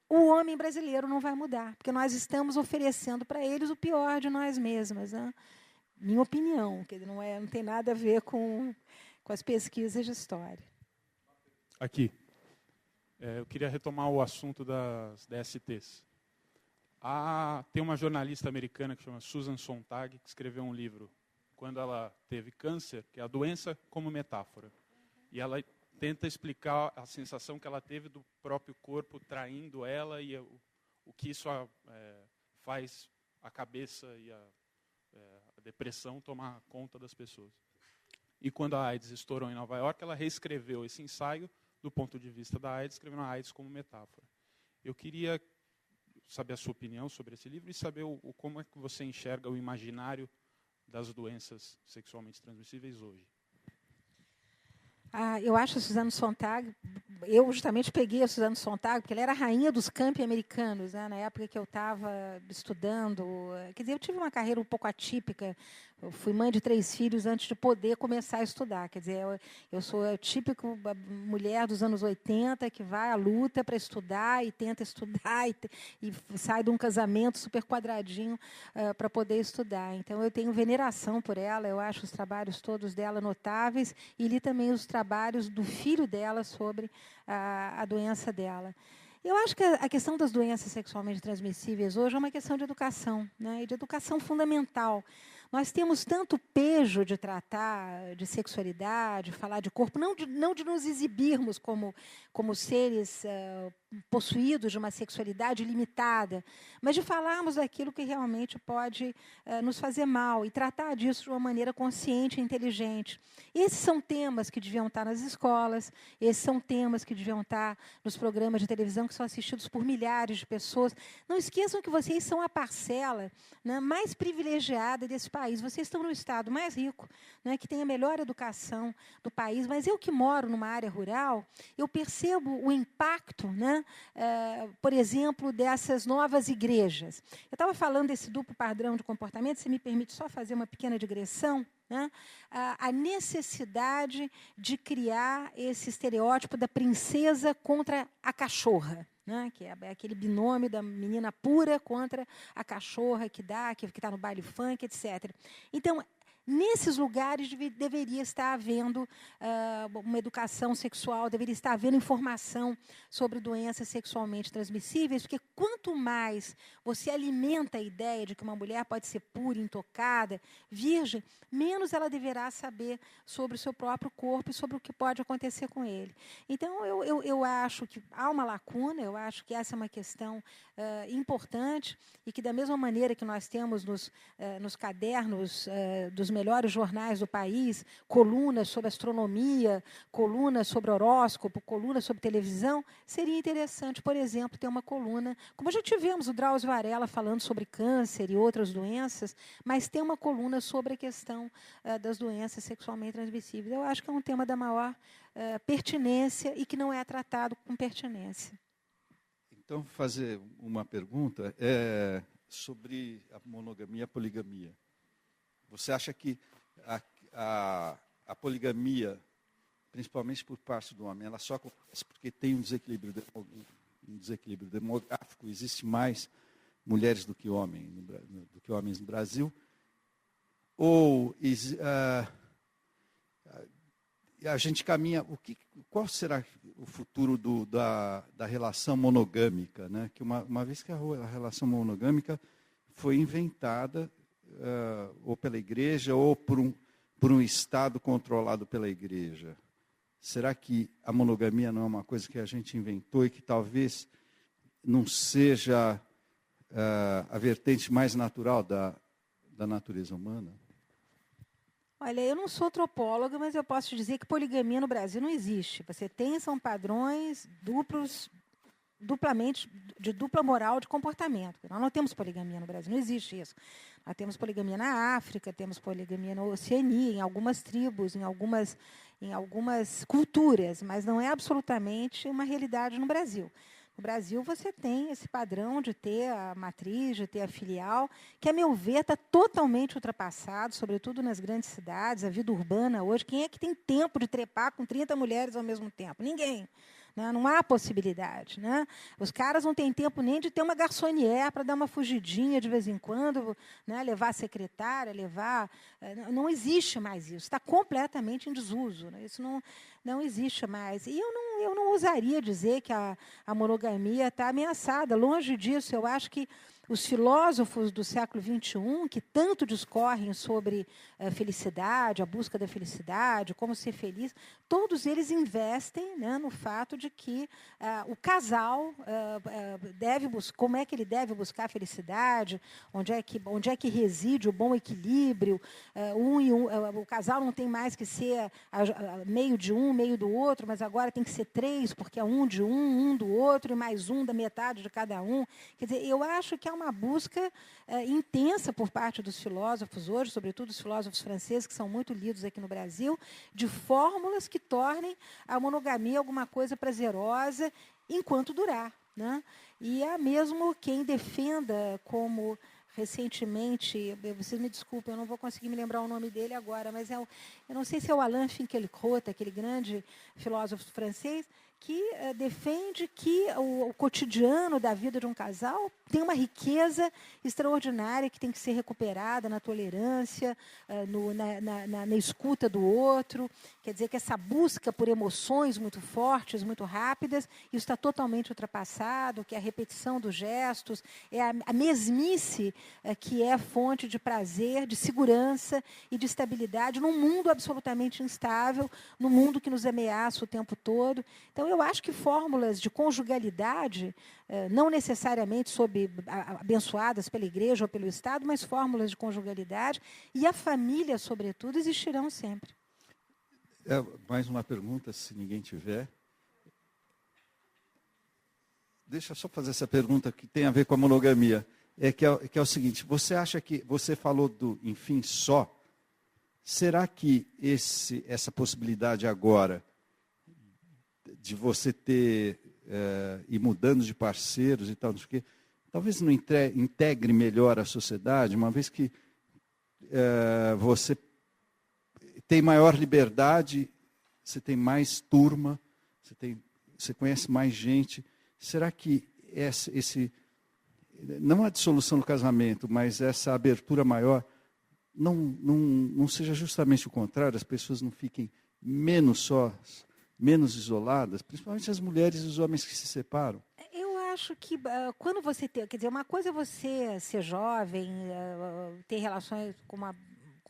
O homem brasileiro não vai mudar, porque nós estamos oferecendo para eles o pior de nós mesmas, né? Minha opinião, que não tem nada a ver com as pesquisas de história. Aqui. Eu queria retomar o assunto das DSTs. Tem uma jornalista americana que chama Susan Sontag, que escreveu um livro quando ela teve câncer, que é a doença como metáfora. E ela tenta explicar a sensação que ela teve do próprio corpo traindo ela e o que isso faz a cabeça e a depressão tomar conta das pessoas. E quando a AIDS estourou em Nova York, ela reescreveu esse ensaio do ponto de vista da AIDS, escrevendo a AIDS como metáfora. Eu queria saber a sua opinião sobre esse livro e saber como é que você enxerga o imaginário das doenças sexualmente transmissíveis hoje. Eu acho a Suzana Sontag, eu justamente peguei a Suzana Sontag, porque ela era a rainha dos campi americanos, né, na época que eu estava estudando. Quer dizer, eu tive uma carreira um pouco atípica. Eu fui mãe de 3 filhos antes de poder começar a estudar. Quer dizer, eu sou a típica mulher dos anos 80 que vai à luta para estudar e tenta estudar e sai de um casamento super quadradinho para poder estudar. Então, eu tenho veneração por ela, eu acho os trabalhos todos dela notáveis e li também os trabalhos do filho dela sobre a doença dela. Eu acho que a questão das doenças sexualmente transmissíveis hoje é uma questão de educação, né, e de educação fundamental. Nós temos tanto pejo de tratar de sexualidade, falar de corpo, não de nos exibirmos como seres possuídos de uma sexualidade limitada, mas de falarmos daquilo que realmente pode nos fazer mal e tratar disso de uma maneira consciente e inteligente. Esses são temas que deviam estar nas escolas, esses são temas que deviam estar nos programas de televisão que são assistidos por milhares de pessoas. Não esqueçam que vocês são a parcela, né, mais privilegiada desse país. Vocês estão no estado mais rico, né, que tem a melhor educação do país, mas eu que moro numa área rural, eu percebo o impacto, né, por exemplo, dessas novas igrejas. Eu estava falando desse duplo padrão de comportamento, se me permite só fazer uma pequena digressão, né? A necessidade de criar esse estereótipo da princesa contra a cachorra, né? Que é aquele binômio da menina pura contra a cachorra que está no baile funk, etc. Então, nesses lugares deveria estar havendo uma educação sexual, deveria estar havendo informação sobre doenças sexualmente transmissíveis, porque quanto mais você alimenta a ideia de que uma mulher pode ser pura, intocada, virgem, menos ela deverá saber sobre o seu próprio corpo e sobre o que pode acontecer com ele. Então, eu acho que há uma lacuna, eu acho que essa é uma questão importante e que, da mesma maneira que nós temos nos cadernos dos melhores jornais do país, colunas sobre astronomia, colunas sobre horóscopo, colunas sobre televisão, seria interessante, por exemplo, ter uma coluna, como já tivemos o Drauzio Varela falando sobre câncer e outras doenças, mas ter uma coluna sobre a questão das doenças sexualmente transmissíveis. Eu acho que é um tema da maior pertinência e que não é tratado com pertinência. Então, fazer uma pergunta sobre a monogamia e a poligamia. Você acha que a poligamia, principalmente por parte do homem, ela só acontece porque tem um desequilíbrio demográfico, existe mais mulheres do que homens no Brasil? Ou a gente caminha... Qual será o futuro da relação monogâmica, né? Que uma vez que a relação monogâmica foi inventada ou pela igreja ou por um Estado controlado pela igreja. Será que a monogamia não é uma coisa que a gente inventou e que talvez não seja a vertente mais natural da natureza humana? Olha, eu não sou antropóloga, mas eu posso te dizer que poligamia no Brasil não existe. Você são padrões duplamente de dupla moral de comportamento. Nós não temos poligamia no Brasil, não existe isso. Nós temos poligamia na África, temos poligamia na Oceania, em algumas tribos, em algumas culturas, mas não é absolutamente uma realidade no Brasil. No Brasil, você tem esse padrão de ter a matriz, de ter a filial, que, a meu ver, está totalmente ultrapassado, sobretudo nas grandes cidades, a vida urbana hoje. Quem é que tem tempo de trepar com 30 mulheres ao mesmo tempo? Ninguém. Né? Não há possibilidade. Né? Os caras não têm tempo nem de ter uma garçonière para dar uma fugidinha de vez em quando, né? Levar a secretária, levar... Não existe mais isso. Está completamente em desuso. Né? Isso não existe mais. E eu não ousaria dizer que a monogamia está ameaçada. Longe disso, eu acho que os filósofos do século XXI, que tanto discorrem sobre felicidade, a busca da felicidade, como ser feliz, todos eles investem, né, no fato de que o casal como é que ele deve buscar a felicidade, onde é que reside o bom equilíbrio, o casal não tem mais que ser meio de um, meio do outro, mas agora tem que ser 3, porque é um de um do outro, e mais um da metade de cada um. Quer dizer, eu acho que é uma busca intensa por parte dos filósofos hoje, sobretudo os filósofos franceses, que são muito lidos aqui no Brasil, de fórmulas que tornem a monogamia alguma coisa prazerosa enquanto durar. Né? E há mesmo quem defenda como... Recentemente, vocês me desculpem, eu não vou conseguir me lembrar o nome dele agora, mas eu não sei se é o Alain Finkielkraut, aquele grande filósofo francês, que defende que o cotidiano da vida de um casal tem uma riqueza extraordinária que tem que ser recuperada na tolerância, na escuta do outro. Quer dizer que essa busca por emoções muito fortes, muito rápidas, isso está totalmente ultrapassado, que a repetição dos gestos, é a mesmice que é fonte de prazer, de segurança e de estabilidade num mundo absolutamente instável, num mundo que nos ameaça o tempo todo. Então, eu acho que fórmulas de conjugalidade, não necessariamente abençoadas pela igreja ou pelo Estado, mas fórmulas de conjugalidade e a família, sobretudo, existirão sempre. Mais uma pergunta, se ninguém tiver. Deixa eu só fazer essa pergunta que tem a ver com a monogamia. Que é o seguinte, você acha que, você falou do enfim só, será que essa possibilidade agora de você ir mudando de parceiros e tal, não sei o quê, talvez não integre melhor a sociedade, uma vez que você tem maior liberdade, você tem mais turma, você conhece mais gente. Será que não a dissolução do casamento, mas essa abertura maior, não seja justamente o contrário, as pessoas não fiquem menos sós, menos isoladas, principalmente as mulheres e os homens que se separam? Eu acho que quando você tem, quer dizer, uma coisa é você ser jovem, ter relações, como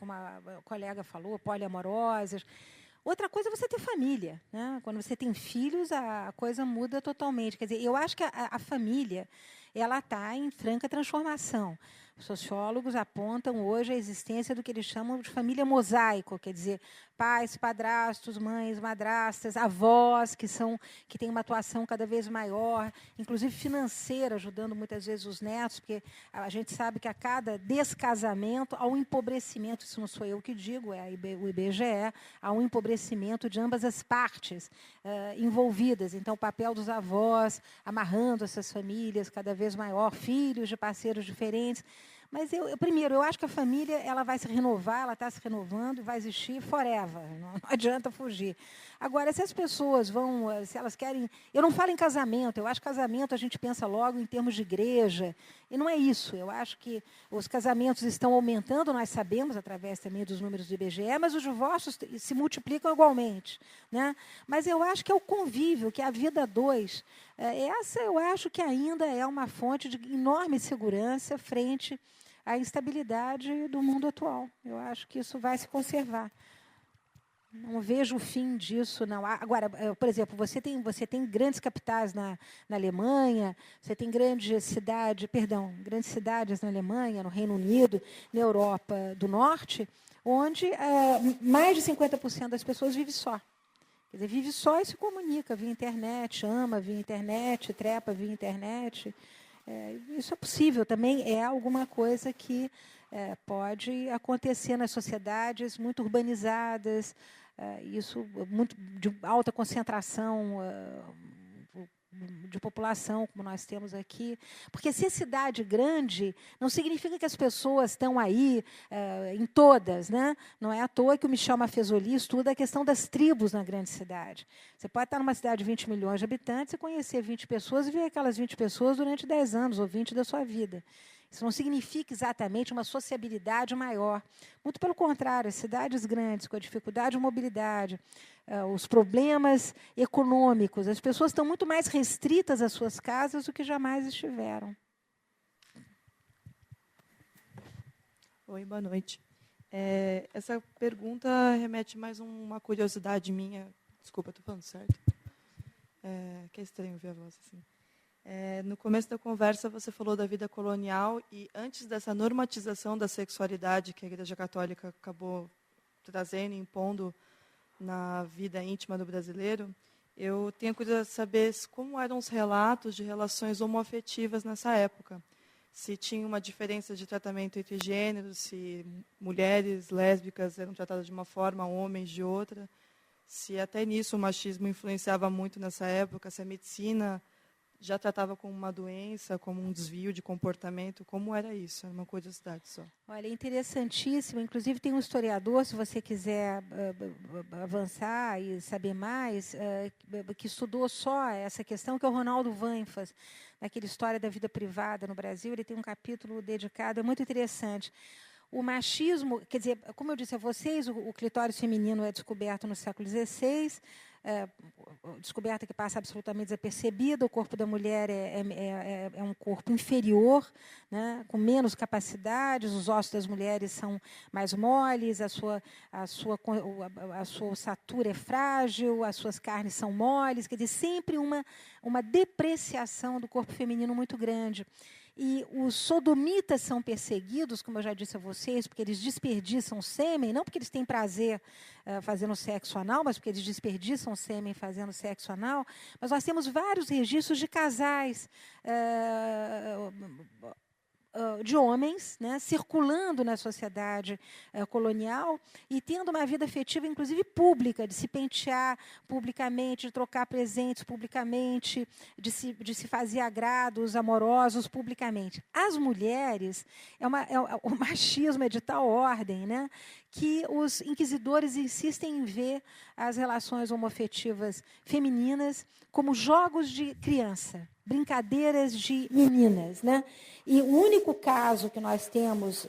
uma colega falou, poliamorosas. Outra coisa é você ter família, né? Quando você tem filhos, a coisa muda totalmente. Quer dizer, eu acho que a família ela está em franca transformação. Os sociólogos apontam hoje a existência do que eles chamam de família mosaico, quer dizer, pais, padrastos, mães, madrastas, avós, que têm uma atuação cada vez maior, inclusive financeira, ajudando muitas vezes os netos, porque a gente sabe que a cada descasamento há um empobrecimento, isso não sou eu que digo, é o IBGE, há um empobrecimento de ambas as partes envolvidas. Então, o papel dos avós, amarrando essas famílias cada vez maior, filhos de parceiros diferentes. Mas, primeiro, eu acho que a família ela vai se renovar, ela está se renovando e vai existir forever, não adianta fugir. Agora, se as pessoas se elas querem... Eu não falo em casamento, eu acho que casamento a gente pensa logo em termos de igreja, e não é isso. Eu acho que os casamentos estão aumentando, nós sabemos, através também dos números do IBGE, mas os divórcios se multiplicam igualmente, né? Mas eu acho que é o convívio, que é a vida a dois. Essa eu acho que ainda é uma fonte de enorme segurança frente à instabilidade do mundo atual. Eu acho que isso vai se conservar. Não vejo o fim disso, não. Agora, por exemplo, você tem grandes capitais na Alemanha, você tem grandes cidades na Alemanha, no Reino Unido, na Europa do Norte, onde mais de 50% das pessoas vive só. Quer dizer, vive só e se comunica via internet, ama via internet, trepa via internet. Isso é possível também, é alguma coisa que pode acontecer nas sociedades muito urbanizadas, isso muito de alta concentração de população, como nós temos aqui. Porque ser cidade grande não significa que as pessoas estão aí em todas, né? Não é à toa que o Michel Maffezoli estuda a questão das tribos na grande cidade. Você pode estar numa cidade de 20 milhões de habitantes e conhecer 20 pessoas e ver aquelas 20 pessoas durante 10 anos ou 20 da sua vida. Isso não significa exatamente uma sociabilidade maior. Muito pelo contrário, as cidades grandes, com a dificuldade de mobilidade, os problemas econômicos, as pessoas estão muito mais restritas às suas casas do que jamais estiveram. Oi, boa noite. Essa pergunta remete mais uma curiosidade minha. Desculpa, estou falando certo? Que é estranho ver a voz assim. No começo da conversa, você falou da vida colonial e antes dessa normatização da sexualidade que a Igreja Católica acabou trazendo, impondo na vida íntima do brasileiro, eu tenho curiosidade de saber como eram os relatos de relações homoafetivas nessa época. Se tinha uma diferença de tratamento entre gêneros, se mulheres lésbicas eram tratadas de uma forma, homens de outra, se até nisso o machismo influenciava muito nessa época, se a medicina já tratava como uma doença, como um desvio de comportamento? Como era isso? Era uma curiosidade só. Olha, é interessantíssimo. Inclusive, tem um historiador, se você quiser avançar e saber mais, que estudou só essa questão, que é o Ronaldo Vanfas, naquele História da Vida Privada no Brasil. Ele tem um capítulo dedicado, é muito interessante. O machismo, quer dizer, como eu disse a vocês, o clitóris feminino é descoberto no século XVI, descoberta que passa absolutamente desapercebida. O corpo da mulher é um corpo inferior, né, com menos capacidades, os ossos das mulheres são mais moles, a sua ossatura é frágil, as suas carnes são moles, quer dizer, sempre uma depreciação do corpo feminino muito grande. E os sodomitas são perseguidos, como eu já disse a vocês, porque eles desperdiçam sêmen, não porque eles têm prazer fazendo sexo anal, mas porque eles desperdiçam sêmen fazendo sexo anal. Mas nós temos vários registros de casais de homens, né, circulando na sociedade colonial e tendo uma vida afetiva, inclusive pública, de se pentear publicamente, de trocar presentes publicamente, de se fazer agrados amorosos publicamente. As mulheres, o machismo é de tal ordem, né, que os inquisidores insistem em ver as relações homoafetivas femininas como jogos de criança, brincadeiras de meninas, né? E o único caso que nós temos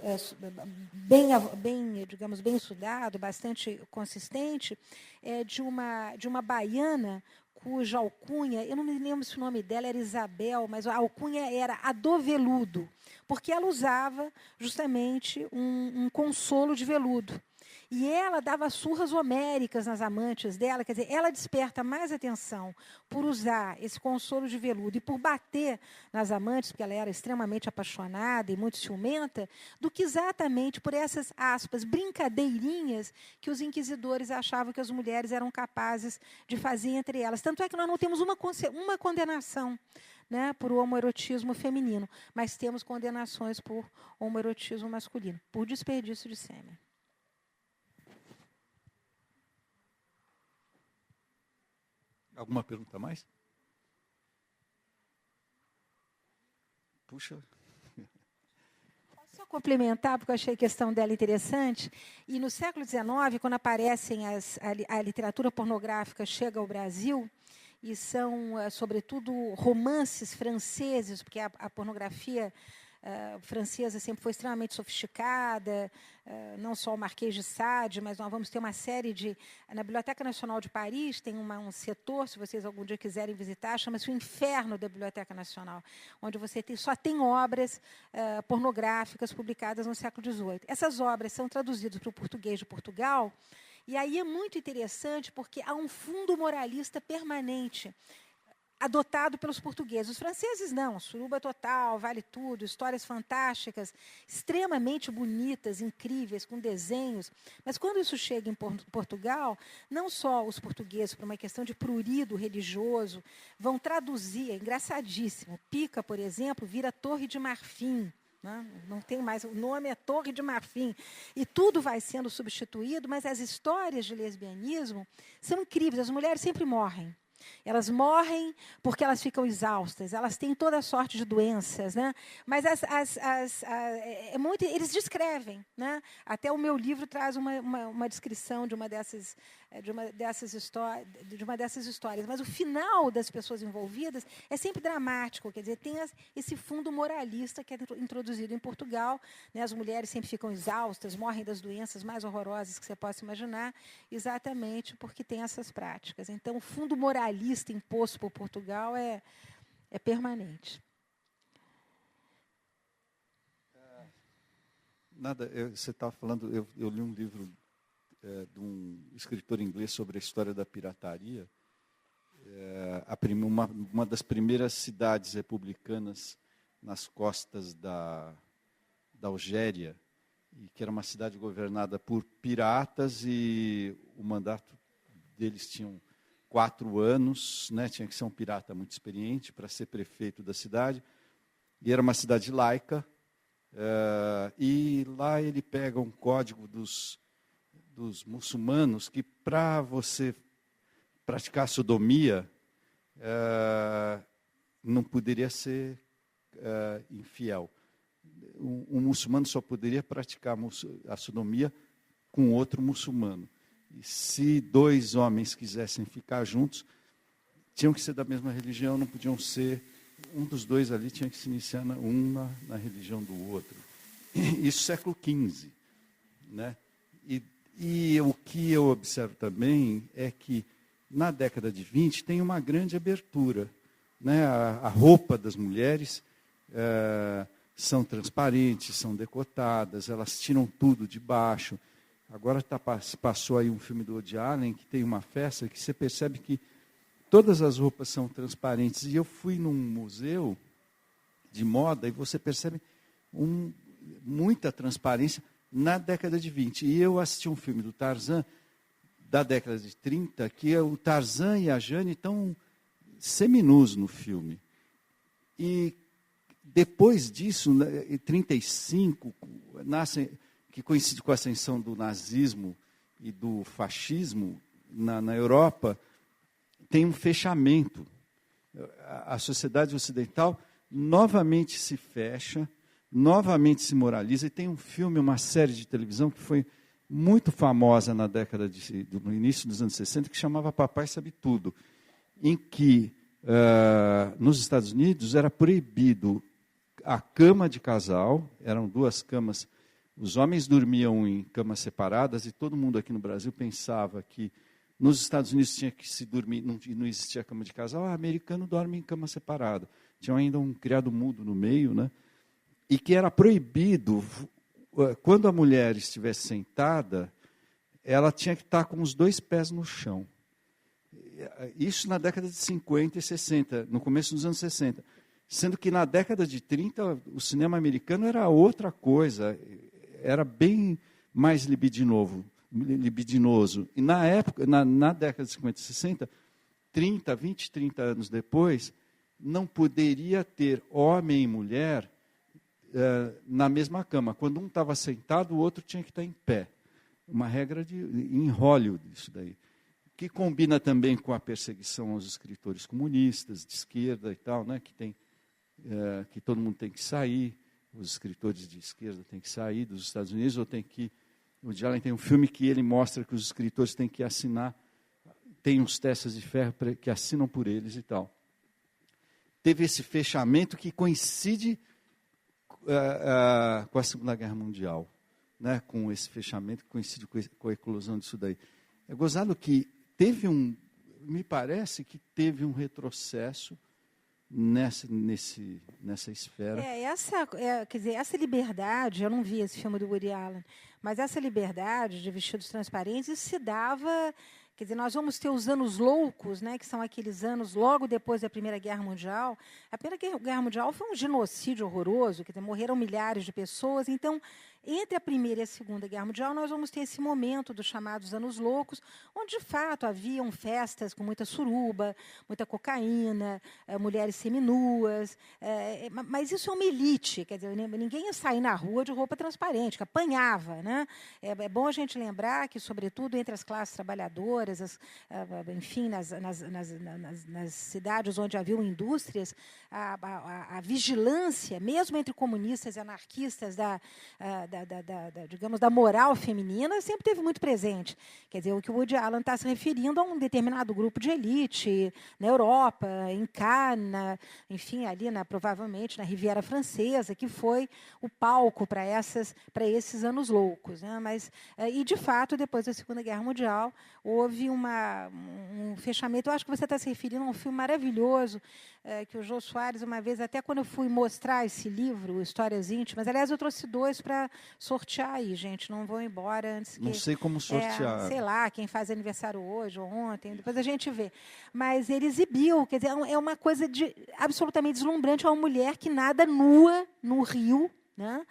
bem estudado, bastante consistente, é de uma baiana cuja alcunha, eu não me lembro se o nome dela era Isabel, mas a alcunha era a do veludo, porque ela usava justamente um consolo de veludo. E ela dava surras homéricas nas amantes dela, quer dizer, ela desperta mais atenção por usar esse consolo de veludo e por bater nas amantes, porque ela era extremamente apaixonada e muito ciumenta, do que exatamente por essas, aspas, brincadeirinhas que os inquisidores achavam que as mulheres eram capazes de fazer entre elas. Tanto é que nós não temos uma condenação, né, por homoerotismo feminino, mas temos condenações por homoerotismo masculino, por desperdício de sêmen. Alguma pergunta a mais? Puxa. Posso só complementar, porque eu achei a questão dela interessante. E no século XIX, quando aparecem a literatura pornográfica chega ao Brasil, e são, sobretudo, romances franceses, porque a pornografia francesa sempre foi extremamente sofisticada, não só o Marquês de Sade, mas nós vamos ter uma série de... Na Biblioteca Nacional de Paris tem um setor, se vocês algum dia quiserem visitar, chama-se o Inferno da Biblioteca Nacional, onde você só tem obras pornográficas publicadas no século XVIII. Essas obras são traduzidas para o português de Portugal, e aí é muito interessante porque há um fundo moralista permanente, adotado pelos portugueses. Os franceses não, suruba total, vale tudo, histórias fantásticas, extremamente bonitas, incríveis, com desenhos. Mas quando isso chega em Portugal, não só os portugueses, por uma questão de prurido religioso, vão traduzir, é engraçadíssimo. Pica, por exemplo, vira Torre de Marfim. Não tem mais, o nome é Torre de Marfim. E tudo vai sendo substituído, mas as histórias de lesbianismo são incríveis. As mulheres sempre morrem. Elas morrem porque elas ficam exaustas, elas têm toda sorte de doenças, né? Mas eles descrevem, né? Até o meu livro traz uma descrição de uma dessas histórias. Mas o final das pessoas envolvidas é sempre dramático, quer dizer, tem esse fundo moralista que é introduzido em Portugal, né? As mulheres sempre ficam exaustas, morrem das doenças mais horrorosas que você possa imaginar, exatamente porque tem essas práticas. Então, o fundo moralista imposto por Portugal é permanente. Nada, você estava falando, eu li um livro de um escritor inglês sobre a história da pirataria. Uma das primeiras cidades republicanas nas costas da Algéria, e que era uma cidade governada por piratas, e o mandato deles tinham 4 anos, né? Tinha que ser um pirata muito experiente para ser prefeito da cidade, e era uma cidade laica, e lá ele pega um código dos muçulmanos que, para você praticar sodomia, não poderia ser infiel. Um muçulmano só poderia praticar a sodomia com outro muçulmano. E se 2 homens quisessem ficar juntos, tinham que ser da mesma religião, não podiam ser... Um dos 2 ali tinha que se iniciar na religião do outro. Isso século XV. Né? E o que eu observo também é que, na década de 20, tem uma grande abertura. Né? A roupa das mulheres são transparentes, são decotadas, elas tiram tudo de baixo. Agora passou aí um filme do Woody Allen, que tem uma festa que você percebe que todas as roupas são transparentes. E eu fui num museu de moda e você percebe muita transparência na década de 20. E eu assisti um filme do Tarzan, da década de 30, que o Tarzan e a Jane estão seminus no filme. E depois disso, em 35, que coincide com a ascensão do nazismo e do fascismo na Europa, tem um fechamento. A sociedade ocidental novamente se fecha, novamente se moraliza. E tem um filme, uma série de televisão que foi muito famosa na década no início dos anos 60, que chamava Papai Sabe Tudo, em que, nos Estados Unidos, era proibido a cama de casal, eram 2 camas, os homens dormiam em camas separadas, e todo mundo aqui no Brasil pensava que nos Estados Unidos tinha que se dormir, não existia cama de casal, americano dorme em cama separada. Tinha ainda um criado mudo no meio, né? E que era proibido, quando a mulher estivesse sentada, ela tinha que estar com os 2 pés no chão. Isso na década de 50 e 60, no começo dos anos 60. Sendo que na década de 30, o cinema americano era outra coisa, era bem mais libidinoso. E na época, na década de 50 e 60, 20, 30 anos depois, não poderia ter homem e mulher na mesma cama. Quando um estava sentado, o outro tinha que estar em pé. Uma regra em Hollywood, isso daí. Que combina também com a perseguição aos escritores comunistas, de esquerda e tal, né, que todo mundo tem que sair, os escritores de esquerda têm que sair dos Estados Unidos, ou tem que... O Woody Allen tem um filme que ele mostra que os escritores têm que assinar, tem uns testas de ferro que assinam por eles e tal. Teve esse fechamento que coincide com a Segunda Guerra Mundial, né? Com esse fechamento que coincide com a eclosão disso daí. É gozado que me parece que teve um retrocesso nessa esfera. Quer dizer, essa liberdade, eu não vi esse filme do Woody Allen, mas essa liberdade de vestidos transparentes, isso se dava... Quer dizer, nós vamos ter os anos loucos, né, que são aqueles anos logo depois da Primeira Guerra Mundial. A Primeira Guerra Mundial foi um genocídio horroroso, quer dizer, morreram milhares de pessoas. Então, entre a Primeira e a Segunda Guerra Mundial, nós vamos ter esse momento dos chamados anos loucos, onde, de fato, haviam festas com muita suruba, muita cocaína, mulheres seminuas. Mas isso é uma elite, quer dizer, ninguém ia sair na rua de roupa transparente, que apanhava. Né? É bom a gente lembrar que, sobretudo, entre as classes trabalhadoras, enfim, nas cidades onde haviam indústrias, a vigilância, mesmo entre comunistas e anarquistas, digamos, da moral feminina, sempre teve muito presente. Quer dizer, o que o Woody Allen está se referindo a um determinado grupo de elite na Europa, em Cannes, enfim, ali provavelmente na Riviera Francesa, que foi o palco para esses anos loucos. Né? E, de fato, depois da Segunda Guerra Mundial, houve um fechamento. Eu acho que você está se referindo a um filme maravilhoso que o Jô Soares, uma vez, até quando eu fui mostrar esse livro, Histórias Íntimas, aliás, eu trouxe 2 para sortear aí, gente, não vou embora antes que... Não sei como sortear. Sei lá, quem faz aniversário hoje ou ontem, depois a gente vê. Mas ele exibiu, quer dizer, é uma coisa absolutamente deslumbrante, uma mulher que nada nua no rio, né?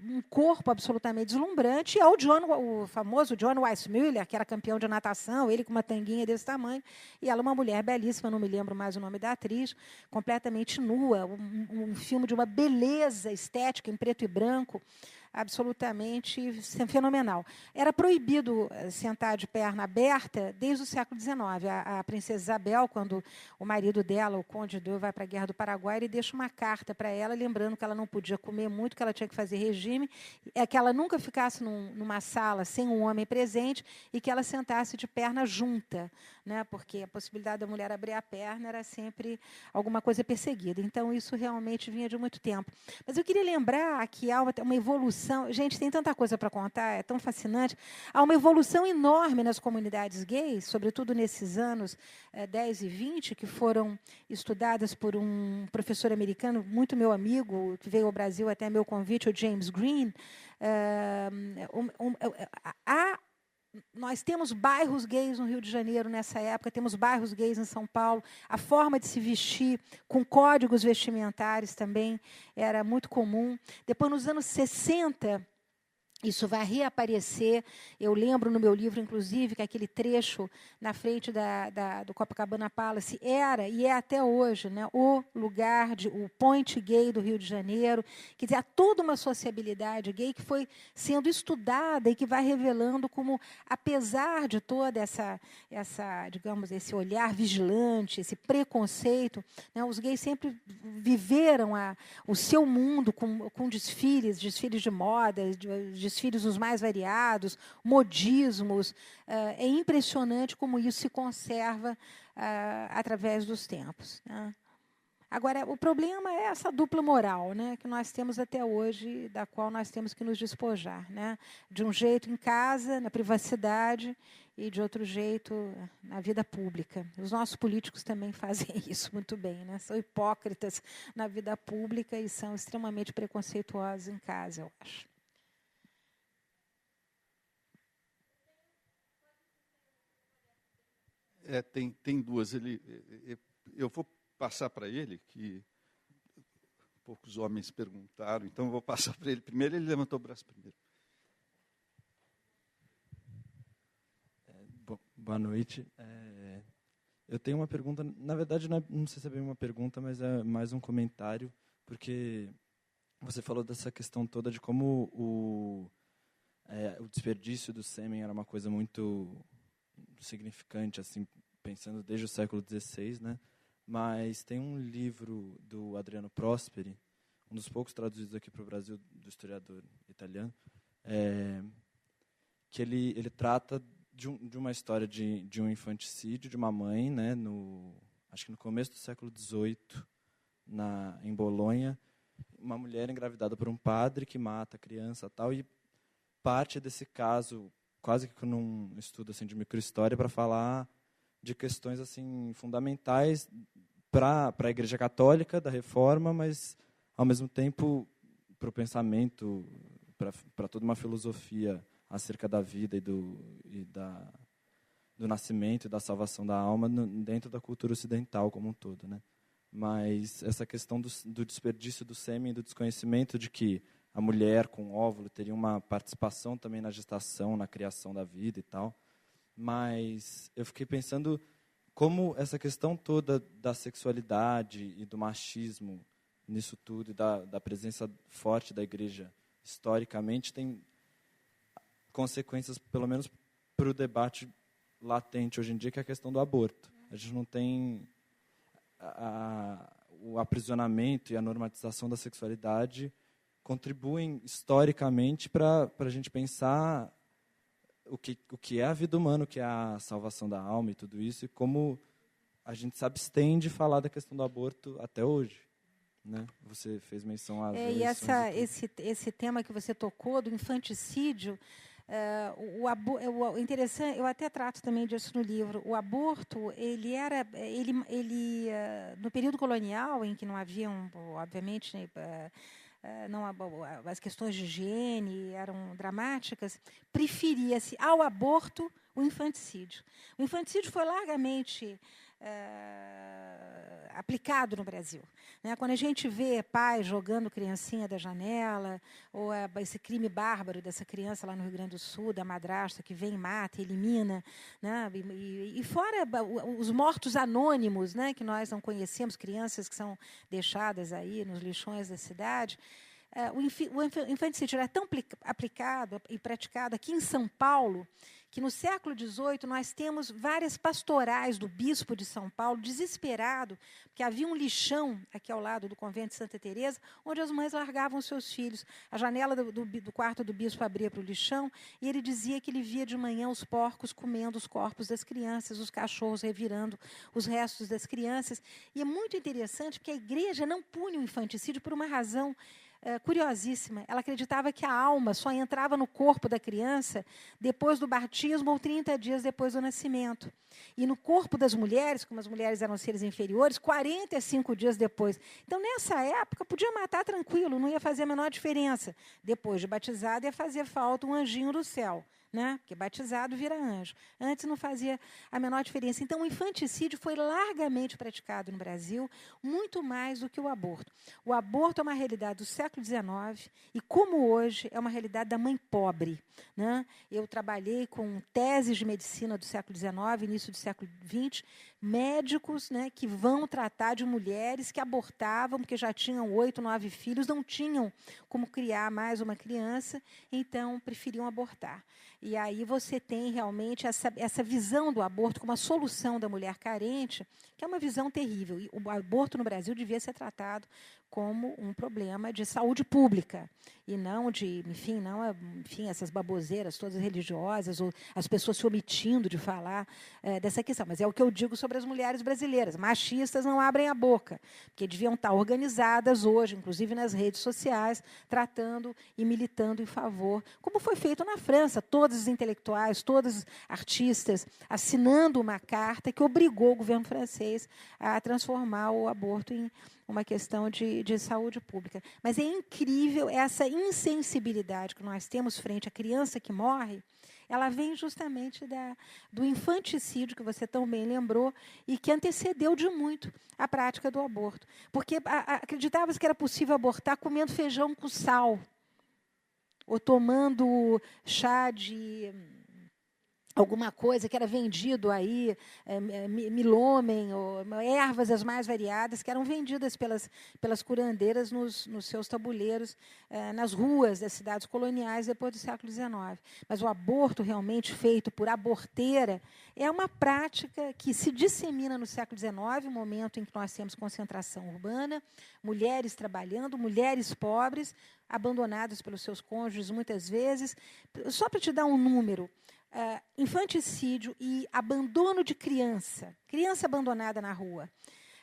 Um corpo absolutamente deslumbrante, é o famoso John Weissmuller, que era campeão de natação, ele com uma tanguinha desse tamanho, e ela uma mulher belíssima, não me lembro mais o nome da atriz, completamente nua, um filme de uma beleza estética em preto e branco, absolutamente fenomenal. Era proibido sentar de perna aberta desde o século XIX. A princesa Isabel, quando o marido dela, o Conde D'Eu, vai para a Guerra do Paraguai, ele deixa uma carta para ela, lembrando que ela não podia comer muito, que ela tinha que fazer regime, que ela nunca ficasse numa sala sem um homem presente e que ela sentasse de perna junta, né, porque a possibilidade da mulher abrir a perna era sempre alguma coisa perseguida. Então, isso realmente vinha de muito tempo. Mas eu queria lembrar que há uma evolução. Gente, tem tanta coisa para contar, é tão fascinante. Há uma evolução enorme nas comunidades gays, sobretudo nesses anos 10 e 20, que foram estudadas por um professor americano, muito meu amigo, que veio ao Brasil até meu convite, o James Green. Nós temos bairros gays no Rio de Janeiro nessa época, temos bairros gays em São Paulo. A forma de se vestir, com códigos vestimentares também, era muito comum. Depois, nos anos 60, isso vai reaparecer. Eu lembro no meu livro, inclusive, que aquele trecho na frente do Copacabana Palace era, e é até hoje, né, o lugar, o point gay do Rio de Janeiro. Quer dizer, há toda uma sociabilidade gay que foi sendo estudada e que vai revelando como, apesar de toda digamos, esse olhar vigilante, esse preconceito, né, os gays sempre viveram o seu mundo com desfiles de moda, desfiles os mais variados, modismos. É impressionante como isso se conserva através dos tempos, né? Agora, o problema é essa dupla moral, né, que nós temos até hoje, da qual nós temos que nos despojar, né? De um jeito em casa, na privacidade, e de outro jeito na vida pública. Os nossos políticos também fazem isso muito bem, né? São hipócritas na vida pública e são extremamente preconceituosos em casa, eu acho. Tem duas. Eu vou passar para ele, que poucos homens perguntaram, então eu vou passar para ele primeiro. Ele levantou o braço primeiro. Boa noite. Eu tenho uma pergunta, na verdade não sei se é bem uma pergunta, mas é mais um comentário, porque você falou dessa questão toda de como o desperdício do sêmen era uma coisa muito significante, assim, pensando desde o século XVI, né? Mas tem um livro do Adriano Prosperi, um dos poucos traduzidos aqui para o Brasil, do historiador italiano, que ele trata de uma história de um infanticídio de uma mãe, né, acho que no começo do século XVIII, em Bolonha, uma mulher engravidada por um padre que mata a criança, tal, e parte desse caso, quase que num estudo assim, de microhistória, para falar de questões assim, fundamentais para a Igreja Católica, da Reforma, mas, ao mesmo tempo, para o pensamento, para toda uma filosofia acerca da vida e do nascimento e da salvação da alma dentro da cultura ocidental como um todo, né? Mas essa questão do desperdício do sêmen, do desconhecimento de que a mulher com óvulo teria uma participação também na gestação, na criação da vida e tal. Mas eu fiquei pensando como essa questão toda da sexualidade e do machismo nisso tudo, e da presença forte da igreja historicamente, tem consequências, pelo menos para o debate latente hoje em dia, que é a questão do aborto. A gente não tem o aprisionamento e a normatização da sexualidade contribuem historicamente para a gente pensar o que é a vida humana, o que é a salvação da alma e tudo isso, e como a gente se abstém de falar da questão do aborto até hoje, né? Você fez menção às esse tema que você tocou, do infanticídio, o interessante, eu até trato também disso no livro. O aborto, ele no período colonial, em que não haviam, obviamente, as questões de higiene eram dramáticas, preferia-se ao aborto o infanticídio. O infanticídio foi largamente aplicado no Brasil, né? Quando a gente vê pais jogando criancinha da janela, ou esse crime bárbaro dessa criança lá no Rio Grande do Sul, da madrasta que vem, mata, elimina, né? E fora os mortos anônimos, né, que nós não conhecemos, crianças que são deixadas aí nos lixões da cidade. o infanticídio era tão aplicado e praticado aqui em São Paulo, que no século XVIII nós temos várias pastorais do bispo de São Paulo, desesperado, porque havia um lixão aqui ao lado do convento de Santa Teresa, onde as mães largavam seus filhos. A janela do quarto do bispo abria para o lixão, e ele dizia que ele via de manhã os porcos comendo os corpos das crianças, os cachorros revirando os restos das crianças. E é muito interessante, porque a igreja não pune o infanticídio por uma razão curiosíssima. Ela acreditava que a alma só entrava no corpo da criança depois do batismo ou 30 dias depois do nascimento. E no corpo das mulheres, como as mulheres eram seres inferiores, 45 dias depois. Então, nessa época, podia matar tranquilo, não ia fazer a menor diferença. Depois de batizado, ia fazer falta um anjinho do céu, né? Porque batizado vira anjo. Antes não fazia a menor diferença. Então, o infanticídio foi largamente praticado no Brasil, muito mais do que o aborto. O aborto é uma realidade do século XIX e, como hoje, é uma realidade da mãe pobre, né? Eu trabalhei com teses de medicina do século XIX, início do século XX, médicos, né, que vão tratar de mulheres que abortavam, porque já tinham 8, 9 filhos, não tinham como criar mais uma criança, então preferiam abortar. E aí você tem realmente essa visão do aborto como a solução da mulher carente, que é uma visão terrível. E o aborto no Brasil devia ser tratado como um problema de saúde pública e não de, enfim, essas baboseiras todas religiosas ou as pessoas se omitindo de falar dessa questão. Mas é o que eu digo sobre as mulheres brasileiras. Machistas não abrem a boca, porque deviam estar organizadas hoje, inclusive nas redes sociais, tratando e militando em favor, como foi feito na França, todos os intelectuais, todos os artistas, assinando uma carta que obrigou o governo francês a transformar o aborto em uma questão de saúde pública. Mas é incrível essa insensibilidade que nós temos frente à criança que morre, ela vem justamente do infanticídio, que você tão bem lembrou, e que antecedeu de muito a prática do aborto. Porque acreditava-se que era possível abortar comendo feijão com sal, ou tomando chá de alguma coisa que era vendido aí, milhomem, ou ervas as mais variadas, que eram vendidas pelas curandeiras nos seus tabuleiros, nas ruas das cidades coloniais depois do século XIX. Mas o aborto realmente feito por aborteira é uma prática que se dissemina no século XIX, um momento em que nós temos concentração urbana, mulheres trabalhando, mulheres pobres, abandonadas pelos seus cônjuges muitas vezes. Só para te dar um número, infanticídio e abandono de criança abandonada na rua.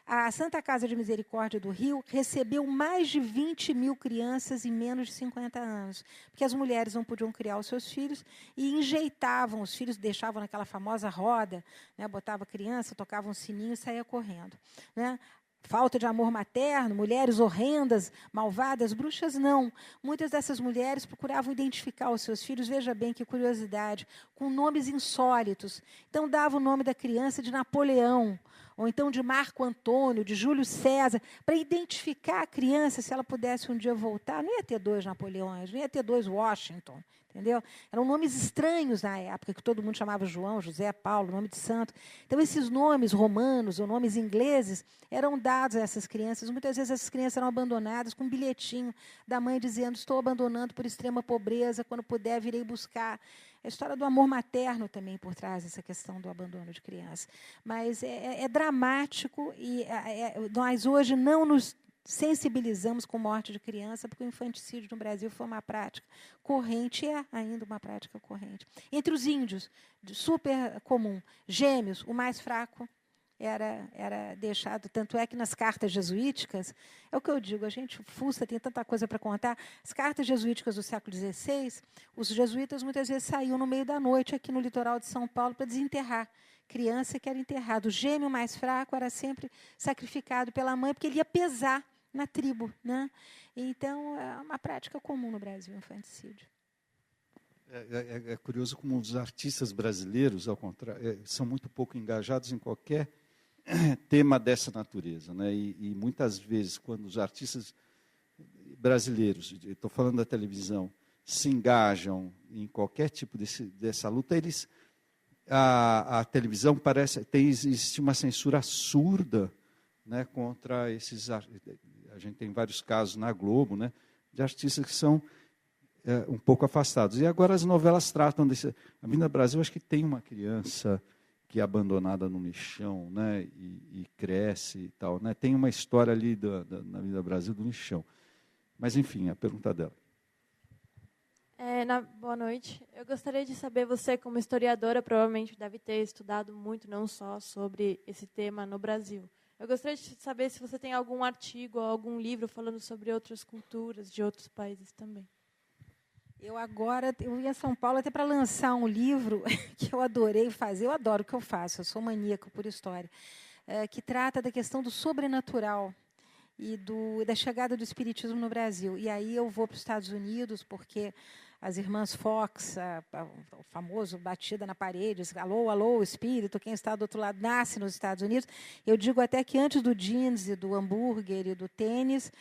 A Santa Casa de Misericórdia do Rio recebeu mais de 20 mil crianças em menos de 50 anos, porque as mulheres não podiam criar os seus filhos e enjeitavam os filhos, deixavam naquela famosa roda, né, botava a criança, tocava um sininho e saía correndo, né? Falta de amor materno, mulheres horrendas, malvadas, bruxas, não. Muitas dessas mulheres procuravam identificar os seus filhos, veja bem que curiosidade, com nomes insólitos. Então, dava o nome da criança de Napoleão, ou então de Marco Antônio, de Júlio César, para identificar a criança, se ela pudesse um dia voltar. Não ia ter 2 Napoleões, não ia ter 2 Washington, entendeu? Eram nomes estranhos na época, que todo mundo chamava João, José, Paulo, nome de santo. Então, esses nomes romanos ou nomes ingleses eram dados a essas crianças. Muitas vezes essas crianças eram abandonadas com um bilhetinho da mãe dizendo: estou abandonando por extrema pobreza, quando puder virei buscar. A história do amor materno também por trás dessa questão do abandono de criança. Mas é dramático e nós hoje não nos sensibilizamos com morte de criança, porque o infanticídio no Brasil foi uma prática corrente, é ainda uma prática corrente. Entre os índios, super comum, gêmeos, o mais fraco era deixado, tanto é que nas cartas jesuíticas, é o que eu digo, a gente fuça, tem tanta coisa para contar. As cartas jesuíticas do século XVI, os jesuítas muitas vezes saíam no meio da noite aqui no litoral de São Paulo para desenterrar criança que era enterrada. O gêmeo mais fraco era sempre sacrificado pela mãe, porque ele ia pesar na tribo, né? Então, é uma prática comum no Brasil, o infanticídio. É curioso como os artistas brasileiros, ao contrário, são muito pouco engajados em qualquer tema dessa natureza, né? E muitas vezes, quando os artistas brasileiros, estou falando da televisão, se engajam em qualquer tipo dessa luta, a televisão existe uma censura absurda, né, contra esses. A gente tem vários casos na Globo, né, de artistas que são um pouco afastados. E agora as novelas tratam desse... A Avenida Brasil, acho que tem uma criança que é abandonada no lixão, né, e cresce e tal, né? Tem uma história ali na Avenida Brasil do lixão. Mas, enfim, a pergunta dela. Boa noite. Eu gostaria de saber, você como historiadora provavelmente deve ter estudado muito, não só sobre esse tema no Brasil. Eu gostaria de saber se você tem algum artigo ou algum livro falando sobre outras culturas de outros países também. Eu ia a São Paulo até para lançar um livro que eu adorei fazer. Eu adoro o que eu faço, eu sou maníaca por história, que trata da questão do sobrenatural e da chegada do espiritismo no Brasil. E aí eu vou para os Estados Unidos, porque as irmãs Fox, o famoso batida na parede, alô, alô, espírito, quem está do outro lado nasce nos Estados Unidos. Eu digo até que antes do jeans e do hambúrguer e do tênis,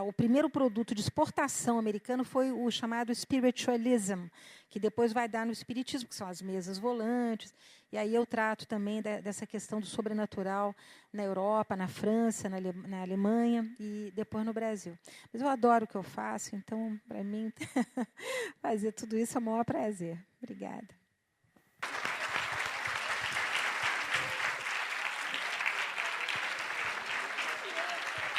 o primeiro produto de exportação americano foi o chamado spiritualism, que depois vai dar no espiritismo, que são as mesas volantes. E aí eu trato também dessa questão do sobrenatural na Europa, na França, na Alemanha e depois no Brasil. Mas eu adoro o que eu faço, então, para mim, fazer tudo isso é o maior prazer. Obrigada.